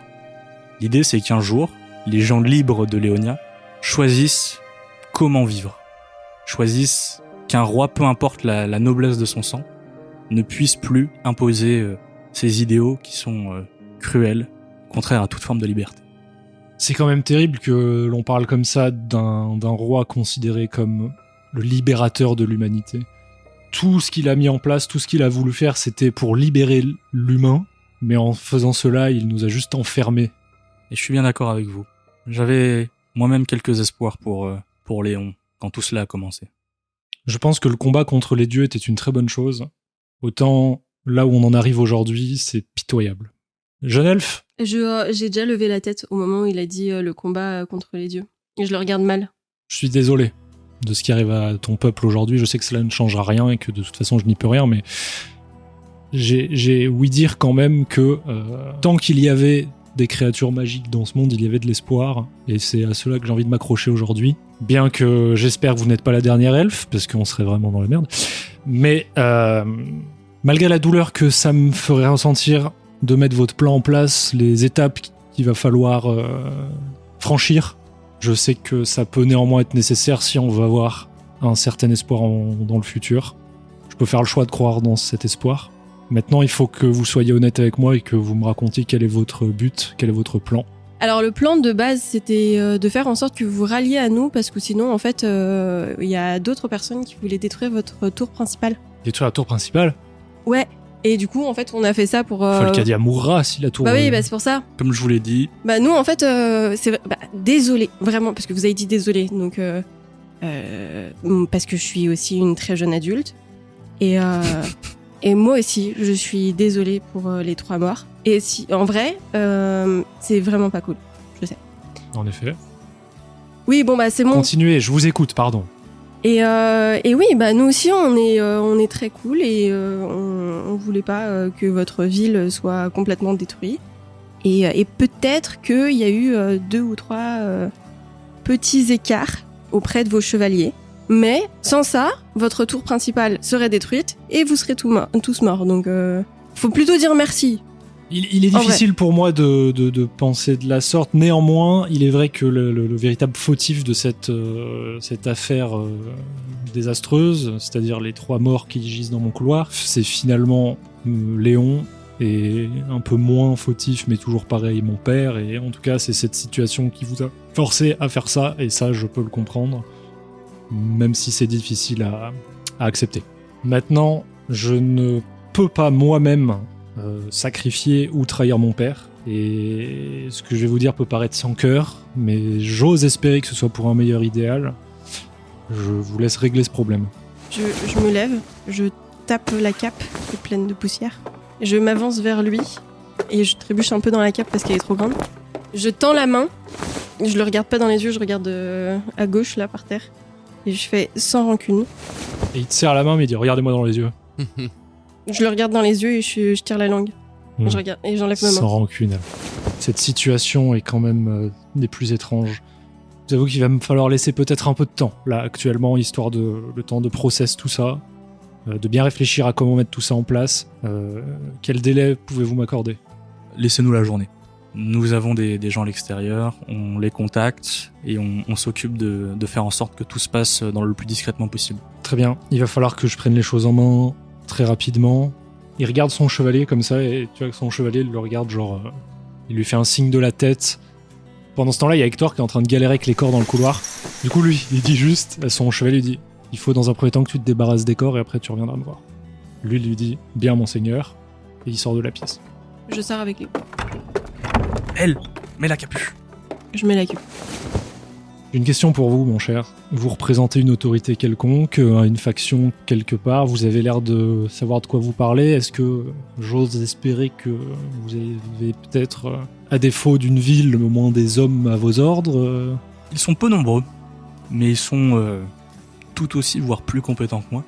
L'idée, c'est qu'un jour, les gens libres de Léonia choisissent comment vivre. Choisissent qu'un roi, peu importe la noblesse de son sang, ne puisse plus imposer ses idéaux qui sont cruels, contraires à toute forme de liberté. C'est quand même terrible que l'on parle comme ça d'un roi considéré comme le libérateur de l'humanité. Tout ce qu'il a mis en place, tout ce qu'il a voulu faire, c'était pour libérer l'humain, mais en faisant cela, il nous a juste enfermés. Et je suis bien d'accord avec vous. J'avais moi-même quelques espoirs pour Léon quand tout cela a commencé. Je pense que le combat contre les dieux était une très bonne chose. Autant là où on en arrive aujourd'hui, c'est pitoyable. Jeune elfe, J'ai déjà levé la tête au moment où il a dit le combat contre les dieux. Et je le regarde mal. je suis désolé de ce qui arrive à ton peuple aujourd'hui. Je sais que cela ne changera rien et que de toute façon je n'y peux rien, mais j'ai ouï dire quand même que tant qu'il y avait des créatures magiques dans ce monde, il y avait de l'espoir, et c'est à cela que j'ai envie de m'accrocher aujourd'hui. Bien que j'espère que vous n'êtes pas la dernière elfe, parce qu'on serait vraiment dans la merde. Mais malgré la douleur que ça me ferait ressentir de mettre votre plan en place, les étapes qu'il va falloir franchir, je sais que ça peut néanmoins être nécessaire si on veut avoir un certain espoir dans le futur. Je peux faire le choix de croire dans cet espoir. Maintenant, il faut que vous soyez honnête avec moi et que vous me racontiez quel est votre but, quel est votre plan. Alors le plan de base, c'était de faire en sorte que vous ralliez à nous, parce que sinon, en fait, il y a d'autres personnes qui voulaient détruire votre tour principale. Détruire la tour principale? Ouais. Et du coup, en fait, on a fait ça pour... Folcadia mourra si la tour... Bah oui, bah c'est pour ça. Comme je vous l'ai dit, Bah nous, en fait, c'est... Bah, désolé, vraiment, parce que vous avez dit désolé. Donc, parce que je suis aussi une très jeune adulte. Et moi aussi, je suis désolée pour les 3 morts. Et si, en vrai, c'est vraiment pas cool. Je sais. En effet. Oui, bon, bah c'est bon. Continuez, je vous écoute, pardon. Et oui, bah nous aussi, on est très cool et on voulait pas que votre ville soit complètement détruite. Et peut-être qu'il y a eu 2 ou 3 petits écarts auprès de vos chevaliers. Mais sans ça, votre tour principale serait détruite et vous serez tous morts. Donc, faut plutôt dire merci. Il est difficile pour moi de penser de la sorte. Néanmoins, il est vrai que le véritable fautif de cette affaire désastreuse, c'est-à-dire les 3 morts qui gisent dans mon couloir, c'est finalement Léon, et un peu moins fautif, mais toujours pareil, mon père. Et en tout cas, c'est cette situation qui vous a forcé à faire ça, et ça, je peux le comprendre, même si c'est difficile à accepter. Maintenant, je ne peux pas moi-même sacrifier ou trahir mon père, et ce que je vais vous dire peut paraître sans cœur, mais j'ose espérer que ce soit pour un meilleur idéal. Je vous laisse régler ce problème. Je me lève, je tape la cape qui est pleine de poussière, je m'avance vers lui et je trébuche un peu dans la cape parce qu'elle est trop grande. Je tends la main, je le regarde pas dans les yeux, je regarde à gauche là par terre et je fais sans rancune. Et il te serre la main, mais il dit « Regardez-moi dans les yeux ». Je le regarde dans les yeux et je tire la langue. Je regarde et j'enlève ma main. Sans rancune. Cette situation est quand même des plus étranges. Je vous avoue qu'il va me falloir laisser peut-être un peu de temps, là, actuellement, histoire le temps de process tout ça, de bien réfléchir à comment mettre tout ça en place. Quel délai pouvez-vous m'accorder ? laissez-nous la journée. Nous avons des gens à l'extérieur, on les contacte et on s'occupe de faire en sorte que tout se passe dans le plus discrètement possible. Très bien, il va falloir que je prenne les choses en main très rapidement. Il regarde son chevalier comme ça, et tu vois que son chevalier le regarde genre... il lui fait un signe de la tête. Pendant ce temps-là, il y a Hector qui est en train de galérer avec les corps dans le couloir. Du coup, lui, il dit juste, à son chevalier, il dit « Il faut dans un premier temps que tu te débarrasses des corps et après tu reviendras me voir. » Lui, il lui dit « Bien, monseigneur. » Et il sort de la pièce. Je sors avec lui. Elle, mets la capuche. Je mets la queue. J'ai une question pour vous, mon cher. Vous représentez une autorité quelconque, une faction quelque part. Vous avez l'air de savoir de quoi vous parlez. Est-ce que j'ose espérer que vous avez peut-être, à défaut d'une ville, au moins des hommes à vos ordres Ils sont peu nombreux, mais ils sont tout aussi, voire plus compétents que moi.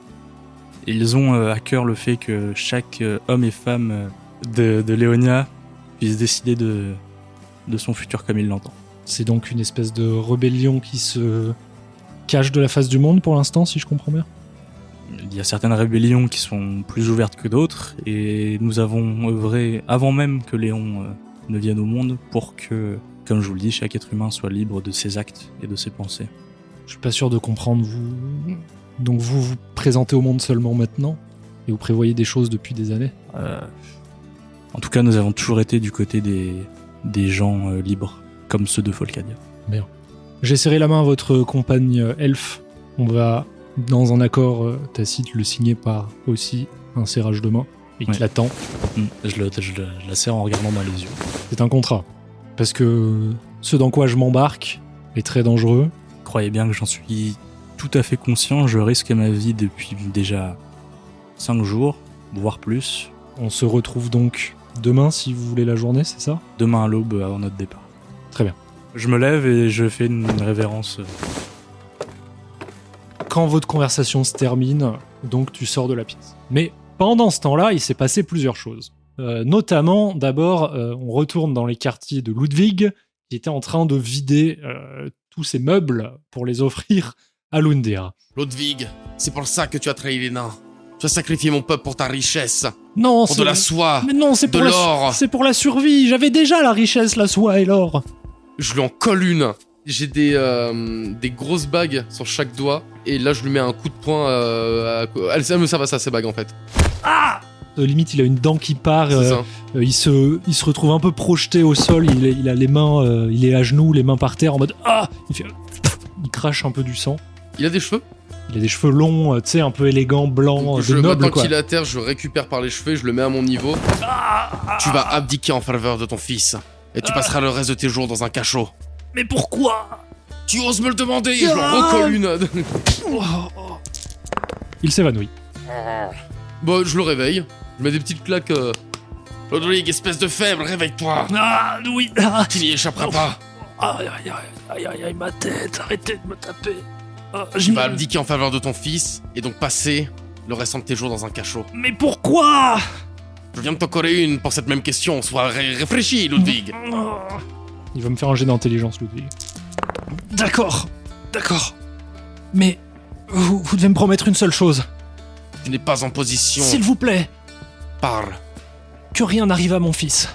Et ils ont à cœur le fait que chaque homme et femme de Léonia puisse décider de son futur comme il l'entend. C'est donc une espèce de rébellion qui se cache de la face du monde pour l'instant, si je comprends bien. Il y a certaines rébellions qui sont plus ouvertes que d'autres, et nous avons œuvré avant même que Léon ne vienne au monde pour que, comme je vous le dis, chaque être humain soit libre de ses actes et de ses pensées. Je suis pas sûr de comprendre. Donc vous vous présentez au monde seulement maintenant et vous prévoyez des choses depuis des années. En tout cas, nous avons toujours été du côté des gens libres, comme ceux de Folcadia. Bien. J'ai serré la main à votre compagne elfe. On va, dans un accord tacite, le signer par aussi un serrage de main éclatant. Je la serre en regardant dans les yeux. C'est un contrat. Parce que ce dans quoi je m'embarque est très dangereux. Croyez bien que j'en suis tout à fait conscient. Je risque ma vie depuis déjà 5 jours, voire plus. On se retrouve donc demain, si vous voulez la journée, c'est ça ? Demain à l'aube, avant notre départ. Très bien. Je me lève et je fais une révérence. Quand votre conversation se termine, donc tu sors de la pièce. Mais pendant ce temps-là, il s'est passé plusieurs choses. Notamment, d'abord, on retourne dans les quartiers de Ludwig, qui était en train de vider tous ses meubles pour les offrir à Lundea. Ludwig, c'est pour ça que tu as trahi les nains. Tu as sacrifié mon peuple pour ta richesse. Non, Pour de la soie. Mais non, c'est de pour l'or. c'est pour la survie. J'avais déjà la richesse, la soie et l'or. Je lui en colle une. J'ai des grosses bagues sur chaque doigt. Et là, je lui mais un coup de poing. Elles me servent à ça, ces bagues, en fait. Limite, il a une dent qui part. C'est ça. Il se retrouve un peu projeté au sol. Il a les mains, il est à genoux, les mains par terre, en mode ah. Il crache un peu du sang. Il a des cheveux. Il a des cheveux longs, tu sais, un peu élégants, blancs, de noble, Maintenant quoi. qu'il est à terre, je le récupère par les cheveux, je le mets à mon niveau. Tu vas abdiquer en faveur de ton fils. Et tu passeras le reste de tes jours dans un cachot. Mais pourquoi? Tu oses me le demander et je lui en recolle une. Il s'évanouit. Bon, je le réveille. Je mets des petites claques. Rodrigue, espèce de faible, réveille-toi. Ah, oui. Tu n'y échapperas pas. Aïe, ma tête, arrêtez de me taper. Tu vas abdiquer en faveur de ton fils et donc passer le restant de tes jours dans un cachot. Mais pourquoi? Je viens de t'en coller une pour cette même question. Sois réfléchi, Ludwig. Il va me faire un jet d'intelligence, Ludwig. D'accord. Mais vous devez me promettre une seule chose. Tu n'es pas en position. S'il vous plaît, Parle. que rien n'arrive à mon fils.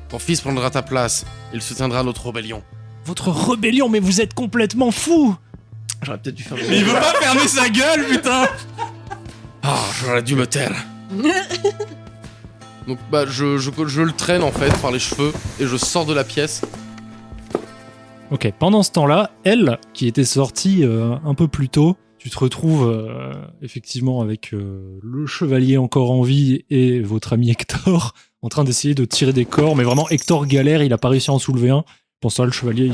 Ton fils prendra ta place. Il soutiendra notre rébellion. Votre rébellion, mais vous êtes complètement fou. J'aurais peut-être dû faire Mais il veut pas fermer sa gueule, putain. Ah, j'aurais dû me taire. Donc bah je le traîne en fait par les cheveux et je sors de la pièce. Ok, pendant ce temps-là, elle, qui était sortie un peu plus tôt, tu te retrouves effectivement avec le chevalier encore en vie et votre ami Hector en train d'essayer de tirer des corps, mais vraiment Hector galère, il a pas réussi à en soulever un. Pour ça, le chevalier,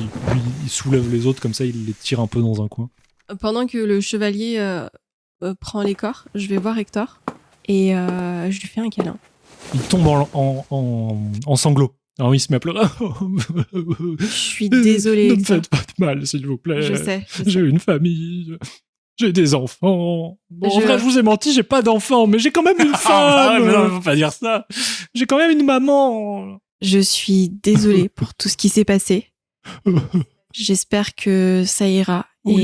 il soulève les autres comme ça, il les tire un peu dans un coin. Pendant que le chevalier prend les corps, je vais voir Hector et je lui fais un câlin. Il tombe en sanglots. Alors il se met à pleurer. Je suis désolée. Ne me Hector. faites pas de mal, s'il vous plaît. Je sais. J'ai une famille. J'ai des enfants. Bon, en Je- vrai, je vous ai menti, j'ai pas d'enfants, mais j'ai quand même une Ah, femme. mais non, faut pas dire ça. J'ai quand même une maman. Je suis désolée pour tout ce qui s'est passé. J'espère que ça ira Oui.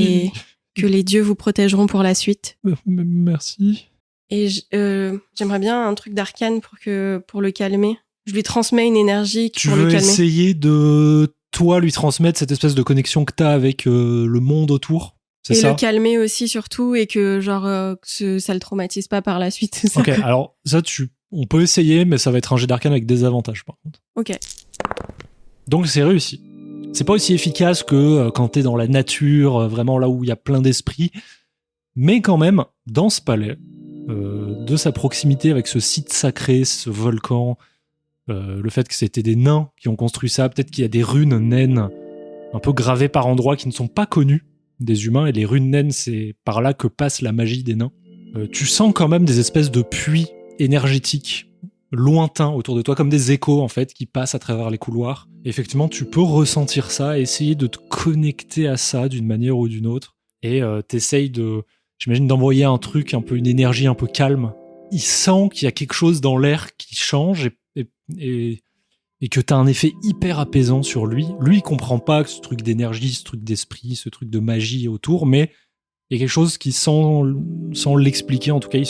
et que les dieux vous protégeront pour la suite. Merci. Et j'aimerais bien un truc d'arcane pour le calmer. Je lui transmets une énergie Tu pour veux le calmer. essayer de, toi, lui transmettre cette espèce de connexion que t'as avec le monde autour? C'est Et ça? le calmer aussi surtout et que genre que ça le traumatise pas par la suite. ça. Ok, alors ça, on peut essayer, mais ça va être un jet d'arcane avec des avantages par contre. Ok. Donc c'est réussi. C'est pas aussi efficace que quand t'es dans la nature, vraiment là où il y a plein d'esprits, mais quand même, dans ce palais, de sa proximité avec ce site sacré, ce volcan, le fait que c'était des nains qui ont construit ça, peut-être qu'il y a des runes naines un peu gravées par endroits qui ne sont pas connus des humains, et les runes naines, c'est par là que passe la magie des nains. Tu sens quand même des espèces de puits énergétiques lointains autour de toi, comme des échos en fait, qui passent à travers les couloirs. Et effectivement, tu peux ressentir ça, essayer de te connecter à ça d'une manière ou d'une autre, et t'essayes j'imagine d'envoyer un truc, un peu une énergie un peu calme. Il sent qu'il y a quelque chose dans l'air qui change, et que t'as un effet hyper apaisant sur lui. Lui, il comprend pas ce truc d'énergie, ce truc d'esprit, ce truc de magie autour, mais il y a quelque chose qui, sans l'expliquer, en tout cas, il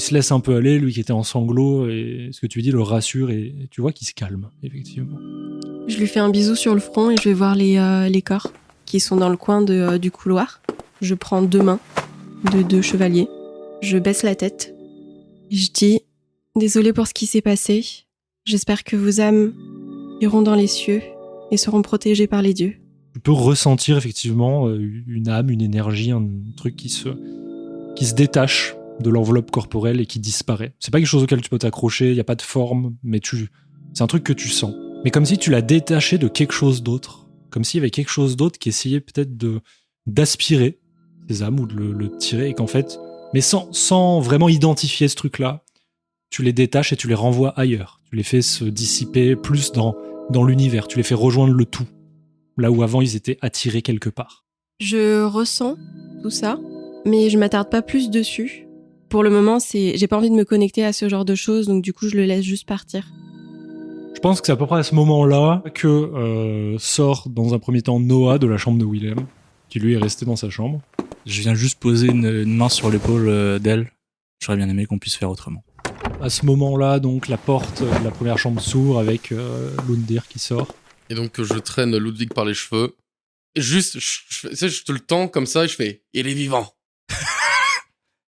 se laisse un peu aller, lui qui était en sanglots, et ce que tu lui dis le rassure, et tu vois qu'il se calme, effectivement. Je lui fais un bisou sur le front et je vais voir les corps qui sont dans le coin du couloir. Je prends 2 mains de 2 chevaliers. Je baisse la tête. Je dis « Désolée pour ce qui s'est passé. J'espère que vos âmes iront dans les cieux et seront protégées par les dieux. » Tu peux ressentir effectivement une âme, une énergie, un truc qui se détache de l'enveloppe corporelle et qui disparaît. C'est pas quelque chose auquel tu peux t'accrocher, il n'y a pas de forme, mais c'est un truc que tu sens. Mais comme si tu l'as détaché de quelque chose d'autre. Comme s'il y avait quelque chose d'autre qui essayait peut-être d'aspirer ces âmes ou de le tirer, et qu'en fait, mais sans vraiment identifier ce truc-là, tu les détaches et tu les renvoies ailleurs. Tu les fais se dissiper plus dans l'univers. Tu les fais rejoindre le tout. Là où avant, ils étaient attirés quelque part. Je ressens tout ça, mais je m'attarde pas plus dessus. Pour le moment, j'ai pas envie de me connecter à ce genre de choses, donc du coup, je le laisse juste partir. Je pense que c'est à peu près à ce moment-là que sort dans un premier temps Noah de la chambre de Willem, qui lui est resté dans sa chambre. Je viens juste poser une main sur l'épaule d'elle. J'aurais bien aimé qu'on puisse faire autrement. À ce moment-là, donc, la porte de la première chambre s'ouvre avec Lundir qui sort. Et donc, je traîne Ludwig par les cheveux. Et juste, je te le tends comme ça et je fais « Il est vivant !»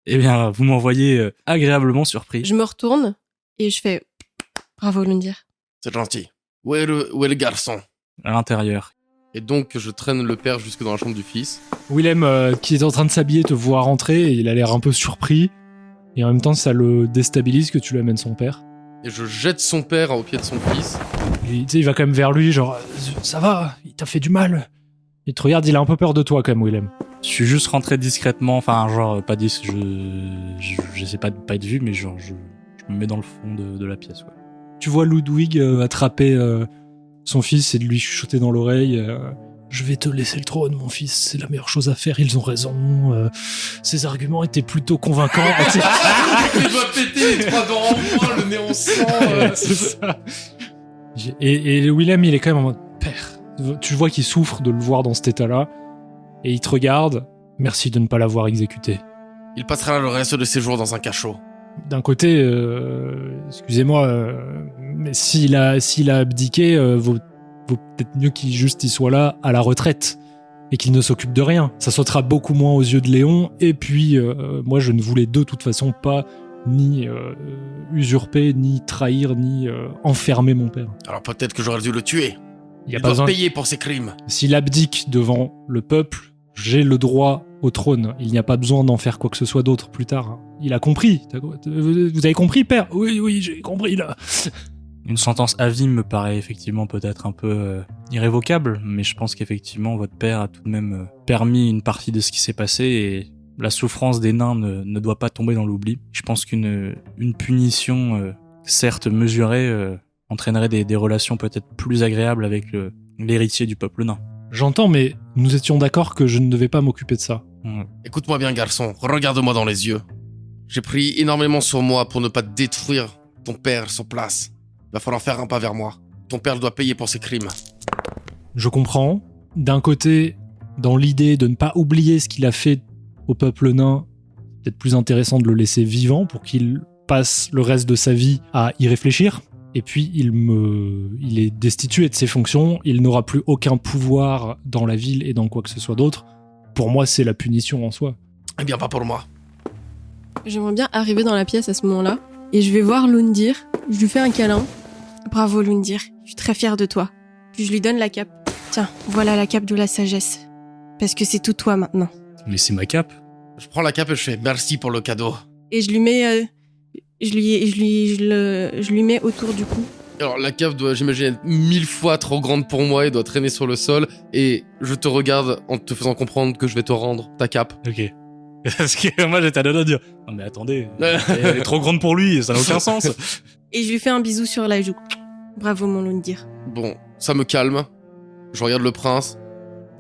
Eh bien, vous m'envoyez agréablement surpris. Je me retourne et je fais « Bravo, Lundir. » C'est gentil. Où est le garçon ? À l'intérieur. Et donc, je traîne le père jusque dans la chambre du fils. Willem, qui est en train de s'habiller, te voit rentrer et il a l'air un peu surpris. Et en même temps, ça le déstabilise que tu lui amènes son père. Et je jette son père au pied de son fils. Il va quand même vers lui, genre « Ça va, il t'a fait du mal ?» Il te regarde, il a un peu peur de toi quand même, Willem. Je suis juste rentré discrètement, enfin genre pas j'essaie pas de pas être vu, mais genre je me mets dans le fond de la pièce. Ouais. Tu vois Ludwig attraper son fils et de lui chuchoter dans l'oreille je vais te laisser le trône, mon fils, c'est la meilleure chose à faire, ils ont raison. Ses arguments étaient plutôt convaincants. Il doit péter les 3 dents en moins, le nez en sang. C'est ça. Et Willem, il est quand même en mode père. Tu vois qu'il souffre de le voir dans cet état-là. Et il te regarde. Merci de ne pas l'avoir exécuté. Il passera le reste de ses jours dans un cachot. D'un côté, excusez-moi, mais s'il a abdiqué, vaut peut-être mieux qu'il soit là à la retraite et qu'il ne s'occupe de rien. Ça sautera beaucoup moins aux yeux de Léon. Et puis, moi, je ne voulais de toute façon pas ni usurper, ni trahir, ni enfermer mon père. Alors peut-être que j'aurais dû le tuer. Il doit payer pour ses crimes. S'il abdique devant le peuple, j'ai le droit au trône. Il n'y a pas besoin d'en faire quoi que ce soit d'autre plus tard. Il a compris. Vous avez compris, père ? Oui, j'ai compris, là. Une sentence à vie me paraît effectivement peut-être un peu irrévocable, mais je pense qu'effectivement votre père a tout de même permis une partie de ce qui s'est passé et la souffrance des nains ne doit pas tomber dans l'oubli. Je pense qu'une punition, certes mesurée, entraînerait des relations peut-être plus agréables avec l'héritier du peuple nain. J'entends, mais nous étions d'accord que je ne devais pas m'occuper de ça. Écoute-moi bien, garçon, regarde-moi dans les yeux. J'ai pris énormément sur moi pour ne pas détruire ton père sur place. Il va falloir faire un pas vers moi. Ton père doit payer pour ses crimes. Je comprends. D'un côté, dans l'idée de ne pas oublier ce qu'il a fait au peuple nain, c'est peut-être plus intéressant de le laisser vivant pour qu'il passe le reste de sa vie à y réfléchir. Et puis, il est destitué de ses fonctions, il n'aura plus aucun pouvoir dans la ville et dans quoi que ce soit d'autre. Pour moi, c'est la punition en soi. Eh bien, pas pour moi. J'aimerais bien arriver dans la pièce à ce moment-là, et je vais voir Lundir, je lui fais un câlin. Bravo Lundir, je suis très fière de toi. Puis je lui donne la cape. Tiens, voilà la cape de la sagesse. Parce que c'est tout toi maintenant. Mais c'est ma cape. Je prends la cape et je fais merci pour le cadeau. Et je lui mets... Je lui mets autour du cou. Alors la cave doit, j'imagine, être 1000 fois trop grande pour moi et doit traîner sur le sol. Et je te regarde en te faisant comprendre que je vais te rendre ta cape. Ok. Parce que moi, j'étais à deux doigts de dire non, mais attendez, elle est trop grande pour lui, ça n'a aucun sens. Et je lui fais un bisou sur la joue. Bravo, mon Lundir. Bon, ça me calme. Je regarde le prince,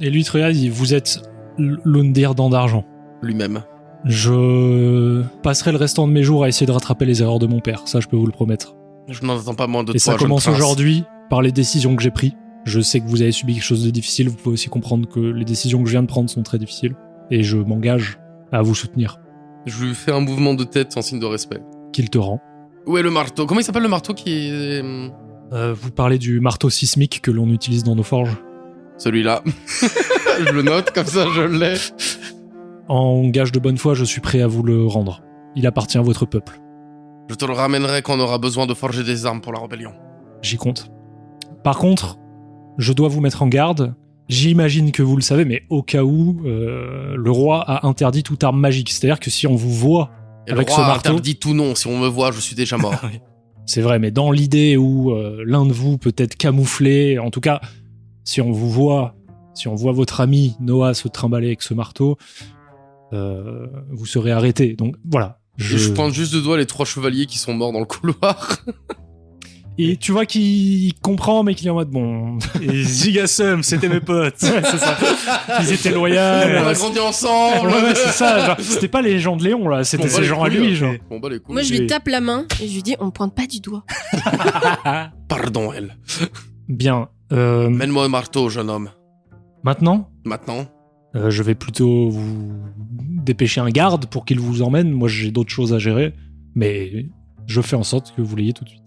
Et lui, te regarde, il dit, vous êtes Lundir Dent d'Argent. lui-même. Je passerai le restant de mes jours à essayer de rattraper les erreurs de mon père, ça je peux vous le promettre. Je n'en attends pas moins de Et toi, ça jeune commence prince. aujourd'hui par les décisions que j'ai prises. Je sais que vous avez subi quelque chose de difficile, vous pouvez aussi comprendre que les décisions que je viens de prendre sont très difficiles. Et je m'engage à vous soutenir. Je lui fais un mouvement de tête en signe de respect. Qu'il te rend. Où est le marteau? Comment il s'appelle le marteau qui est... Vous parlez du marteau sismique que l'on utilise dans nos forges. Celui-là. Je le note, comme ça je l'ai. En gage de bonne foi, je suis prêt à vous le rendre. Il appartient à votre peuple. Je te le ramènerai quand on aura besoin de forger des armes pour la rébellion. J'y compte. Par contre, je dois vous mettre en garde. J'imagine que vous le savez, mais au cas où, le roi a interdit toute arme magique. C'est-à-dire que si on vous voit Et avec le ce roi marteau... interdit tout non. Si on me voit, je suis déjà mort. C'est vrai, mais dans l'idée où l'un de vous peut être camouflé, en tout cas, si on vous voit, si on voit votre ami Noah se trimballer avec ce marteau, vous serez arrêté. Donc voilà. Je pointe juste de doigt les 3 chevaliers qui sont morts dans le couloir. Et tu vois qu'il comprend, mais qu'il est en mode bon. Et Zigasum, c'était mes potes. Ouais, c'est ça. Ils étaient loyaux. On a grandi ensemble. Ouais, c'est ça. Genre, c'était pas les gens de Léon là, c'était ces gens à lui, genre. Bon, bah les couilles. Moi, je Oui. lui tape la main et je lui dis, on pointe pas du doigt. Pardon, elle. Bien. Mène-moi au marteau, jeune homme. Maintenant, Maintenant. je vais plutôt vous dépêcher un garde pour qu'il vous emmène. Moi, j'ai d'autres choses à gérer, mais je fais en sorte que vous l'ayez tout de suite.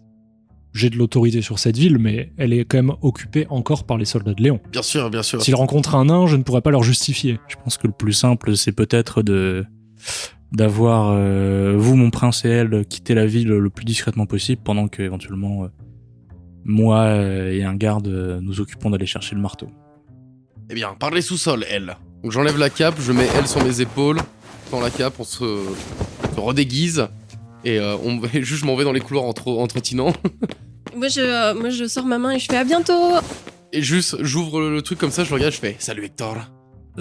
J'ai de l'autorité sur cette ville, mais elle est quand même occupée encore par les soldats de Léon. Bien sûr, bien sûr. S'ils rencontrent un nain, je ne pourrais pas leur justifier. Je pense que le plus simple, c'est peut-être d'avoir vous, mon prince et elle, quitter la ville le plus discrètement possible, pendant que éventuellement moi et un garde nous occupons d'aller chercher le marteau. Eh bien, par les sous-sols, elle. Donc j'enlève la cape, je mets elle sur mes épaules. Dans la cape, on se redéguise. Et juste, je m'en vais dans les couloirs en trottinant. Moi, je sors ma main et je fais à bientôt. Et juste, j'ouvre le truc comme ça, je regarde, je fais « Salut Hector,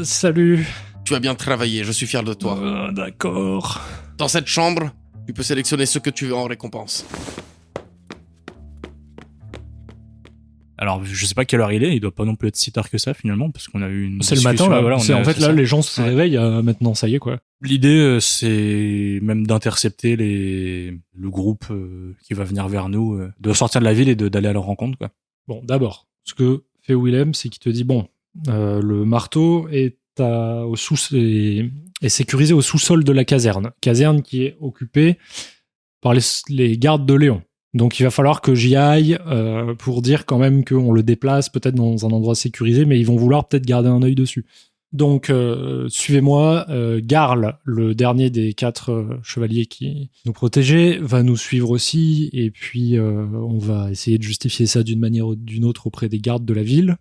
Salut. tu as bien travaillé, je suis fier de toi. D'accord. Dans cette chambre, tu peux sélectionner ce que tu veux en récompense. » Alors, je sais pas quelle heure il doit pas non plus être si tard que ça finalement, parce qu'on a eu une C'est le discussion, matin là. voilà, En fait, là, les gens se Ouais. réveillent maintenant, ça y est quoi. L'idée, c'est même d'intercepter le groupe qui va venir vers nous, de sortir de la ville et d'aller à leur rencontre, quoi. Bon, d'abord, ce que fait Willem, c'est qu'il te dit bon, le marteau est est sécurisé au sous-sol de la caserne qui est occupée par les gardes de Léon. Donc il va falloir que j'y aille pour dire quand même qu'on le déplace peut-être dans un endroit sécurisé, mais ils vont vouloir peut-être garder un œil dessus. Donc suivez-moi, Garl, le dernier des 4 chevaliers qui nous protégeaient, va nous suivre aussi, et puis on va essayer de justifier ça d'une manière ou d'une autre auprès des gardes de la ville.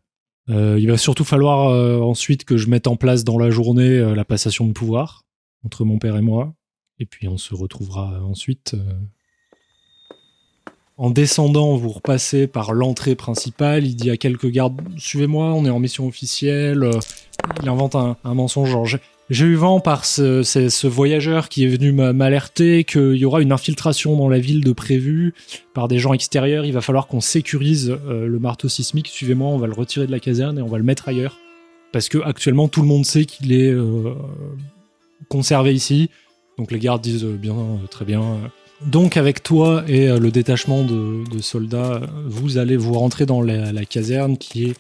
Il va surtout falloir ensuite que je mette en place dans la journée la passation de pouvoir entre mon père et moi, et puis on se retrouvera ensuite. En descendant, vous repassez par l'entrée principale, il dit à quelques gardes « Suivez-moi, on est en mission officielle ». Il invente un mensonge genre « J'ai eu vent par ce voyageur qui est venu m'alerter qu'il y aura une infiltration dans la ville de prévu par des gens extérieurs. Il va falloir qu'on sécurise le marteau sismique. Suivez-moi, on va le retirer de la caserne et on va le mettre ailleurs. Parce que actuellement, tout le monde sait qu'il est conservé ici. » Donc les gardes disent « Bien, très bien ». Donc avec toi et le détachement de soldats, vous allez vous rentrer dans la caserne qui est,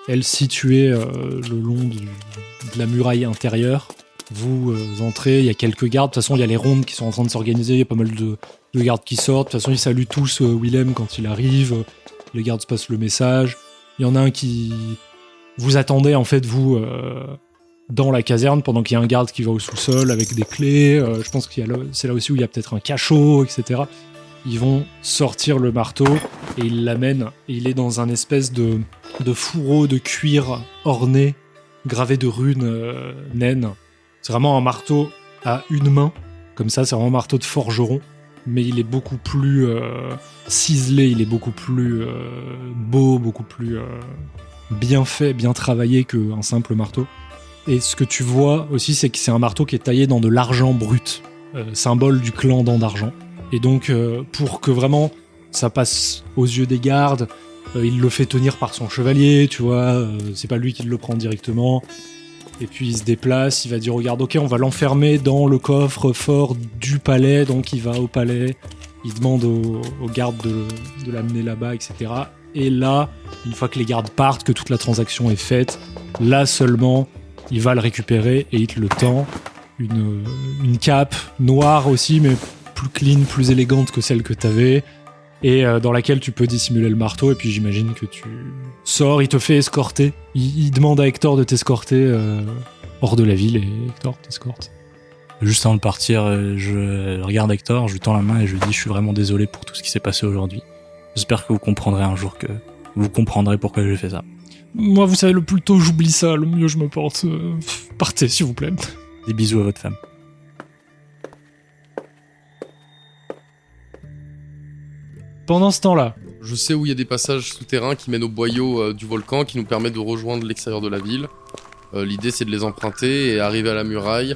elle, située le long de la muraille intérieure. Vous entrez, il y a quelques gardes, de toute façon il y a les rondes qui sont en train de s'organiser, il y a pas mal de gardes qui sortent, de toute façon ils saluent tous Willem quand il arrive, les gardes se passent le message. Il y en a un qui... Vous attendez en fait vous... dans la caserne pendant qu'il y a un garde qui va au sous-sol avec des clés. Je pense que c'est là aussi où il y a peut-être un cachot, etc. Ils vont sortir le marteau et ils l'amènent. Et il est dans un espèce de fourreau de cuir orné, gravé de runes naines. C'est vraiment un marteau à une main. Comme ça, c'est vraiment un marteau de forgeron. mais il est beaucoup plus ciselé, il est beaucoup plus beau, beaucoup plus bien fait, bien travaillé qu'un simple marteau. Et ce que tu vois aussi, c'est que c'est un marteau qui est taillé dans de l'argent brut, symbole du clan Dents d'Argent. Et donc, pour que vraiment ça passe aux yeux des gardes, il le fait tenir par son chevalier, tu vois, c'est pas lui qui le prend directement. Et puis il se déplace, il va dire aux gardes, ok, on va l'enfermer dans le coffre fort du palais, donc il va au palais, il demande aux gardes de l'amener là-bas, etc. Et là, une fois que les gardes partent, que toute la transaction est faite, là seulement, il va le récupérer et il te le tend. Une cape noire aussi, mais plus clean, plus élégante que celle que t'avais, et dans laquelle tu peux dissimuler le marteau. Et puis j'imagine que tu sors, il te fait escorter. Il demande à Hector de t'escorter hors de la ville, et Hector t'escorte. Juste avant de partir, je regarde Hector, je lui tends la main et je lui dis « Je suis vraiment désolé pour tout ce qui s'est passé aujourd'hui. J'espère que vous comprendrez un jour, que vous comprendrez pourquoi j'ai fait ça. » Moi, vous savez, le plus tôt j'oublie ça, le mieux je me porte. Partez, s'il vous plaît. Des bisous à votre femme. Pendant ce temps-là, Je sais où il y a des passages souterrains qui mènent au boyau du volcan qui nous permettent de rejoindre l'extérieur de la ville. L'idée c'est de les emprunter et arriver à la muraille.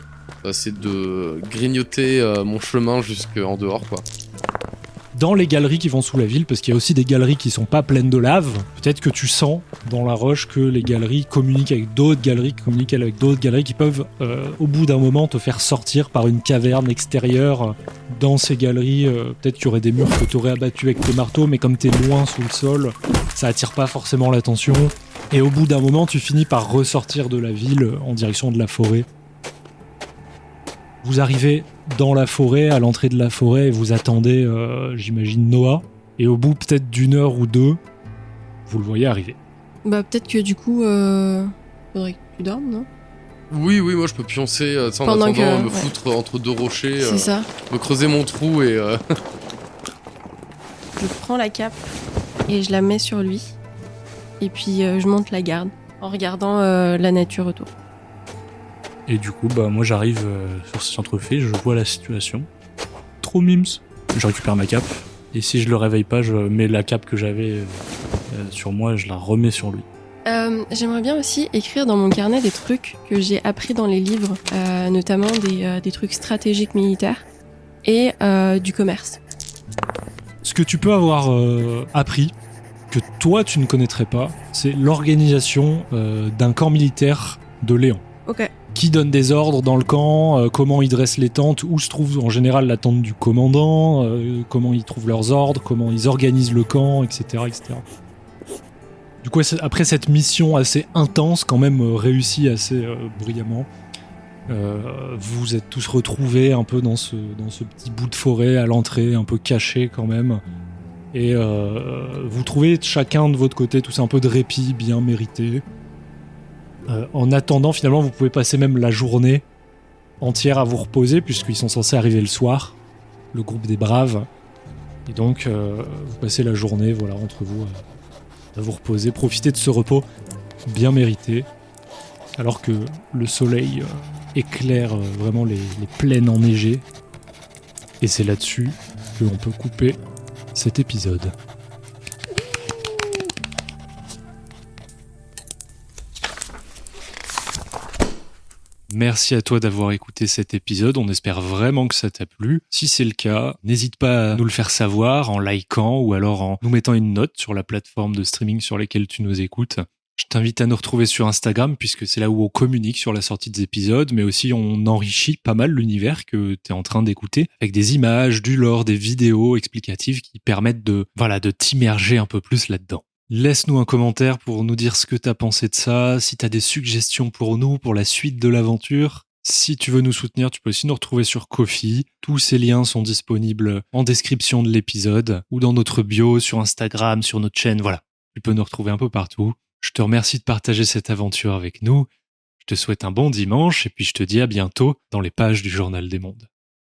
C'est de grignoter mon chemin jusqu'en dehors, quoi. dans les galeries qui vont sous la ville, parce qu'il y a aussi des galeries qui sont pas pleines de lave, peut-être que tu sens dans la roche que les galeries communiquent avec d'autres galeries, qui peuvent, au bout d'un moment, te faire sortir par une caverne extérieure. Dans ces galeries, peut-être qu'il y aurait des murs que tu aurais abattus avec tes marteaux, mais comme t'es loin sous le sol, ça attire pas forcément l'attention. Et au bout d'un moment, tu finis par ressortir de la ville en direction de la forêt. Vous arrivez dans la forêt, à l'entrée de la forêt, et vous attendez, j'imagine, Noah. Et au bout peut-être d'une heure ou deux, vous le voyez arriver. Bah peut-être que du coup, faudrait que tu dormes, non? Oui, moi je peux pioncer en Pendant attendant, que- me ouais. foutre entre deux rochers, C'est ça. me creuser mon trou et... Je prends la cape et je la mets sur lui. Et puis je monte la garde en regardant la nature autour. Et du coup, bah moi j'arrive sur ce centre-fait, je vois la situation. Trop mimes. Je récupère ma cape. Et si je le réveille pas, je mets la cape que j'avais sur moi et je la remets sur lui. J'aimerais bien aussi écrire dans mon carnet des trucs que j'ai appris dans les livres, notamment des trucs stratégiques militaires et du commerce. Ce que tu peux avoir appris, que toi tu ne connaîtrais pas, c'est l'organisation d'un camp militaire de Léon. Ok. Qui donne des ordres dans le camp, comment ils dressent les tentes, où se trouve en général la tente du commandant, comment ils trouvent leurs ordres, comment ils organisent le camp, etc. etc. Du coup, après cette mission assez intense, quand même réussie assez brillamment, vous êtes tous retrouvés un peu dans ce petit bout de forêt à l'entrée, un peu caché quand même. Et vous trouvez chacun de votre côté tous un peu de répit bien mérité. En attendant, finalement, vous pouvez passer même la journée entière à vous reposer, puisqu'ils sont censés arriver le soir, le groupe des braves. Et donc, vous passez la journée, voilà, entre vous, à vous reposer, profiter de ce repos bien mérité, alors que le soleil éclaire vraiment les plaines enneigées. Et c'est là-dessus que l'on peut couper cet épisode. Merci à toi d'avoir écouté cet épisode, on espère vraiment que ça t'a plu. Si c'est le cas, n'hésite pas à nous le faire savoir en likant ou alors en nous mettant une note sur la plateforme de streaming sur laquelle tu nous écoutes. Je t'invite à nous retrouver sur Instagram puisque c'est là où on communique sur la sortie des épisodes, mais aussi on enrichit pas mal l'univers que t'es en train d'écouter avec des images, du lore, des vidéos explicatives qui permettent de t'immerger un peu plus là-dedans. Laisse-nous un commentaire pour nous dire ce que t'as pensé de ça, si t'as des suggestions pour nous, pour la suite de l'aventure. Si tu veux nous soutenir, tu peux aussi nous retrouver sur Ko-fi. Tous ces liens sont disponibles en description de l'épisode ou dans notre bio sur Instagram, sur notre chaîne, voilà. Tu peux nous retrouver un peu partout. Je te remercie de partager cette aventure avec nous. Je te souhaite un bon dimanche et puis je te dis à bientôt dans les pages du Journal des Mondes.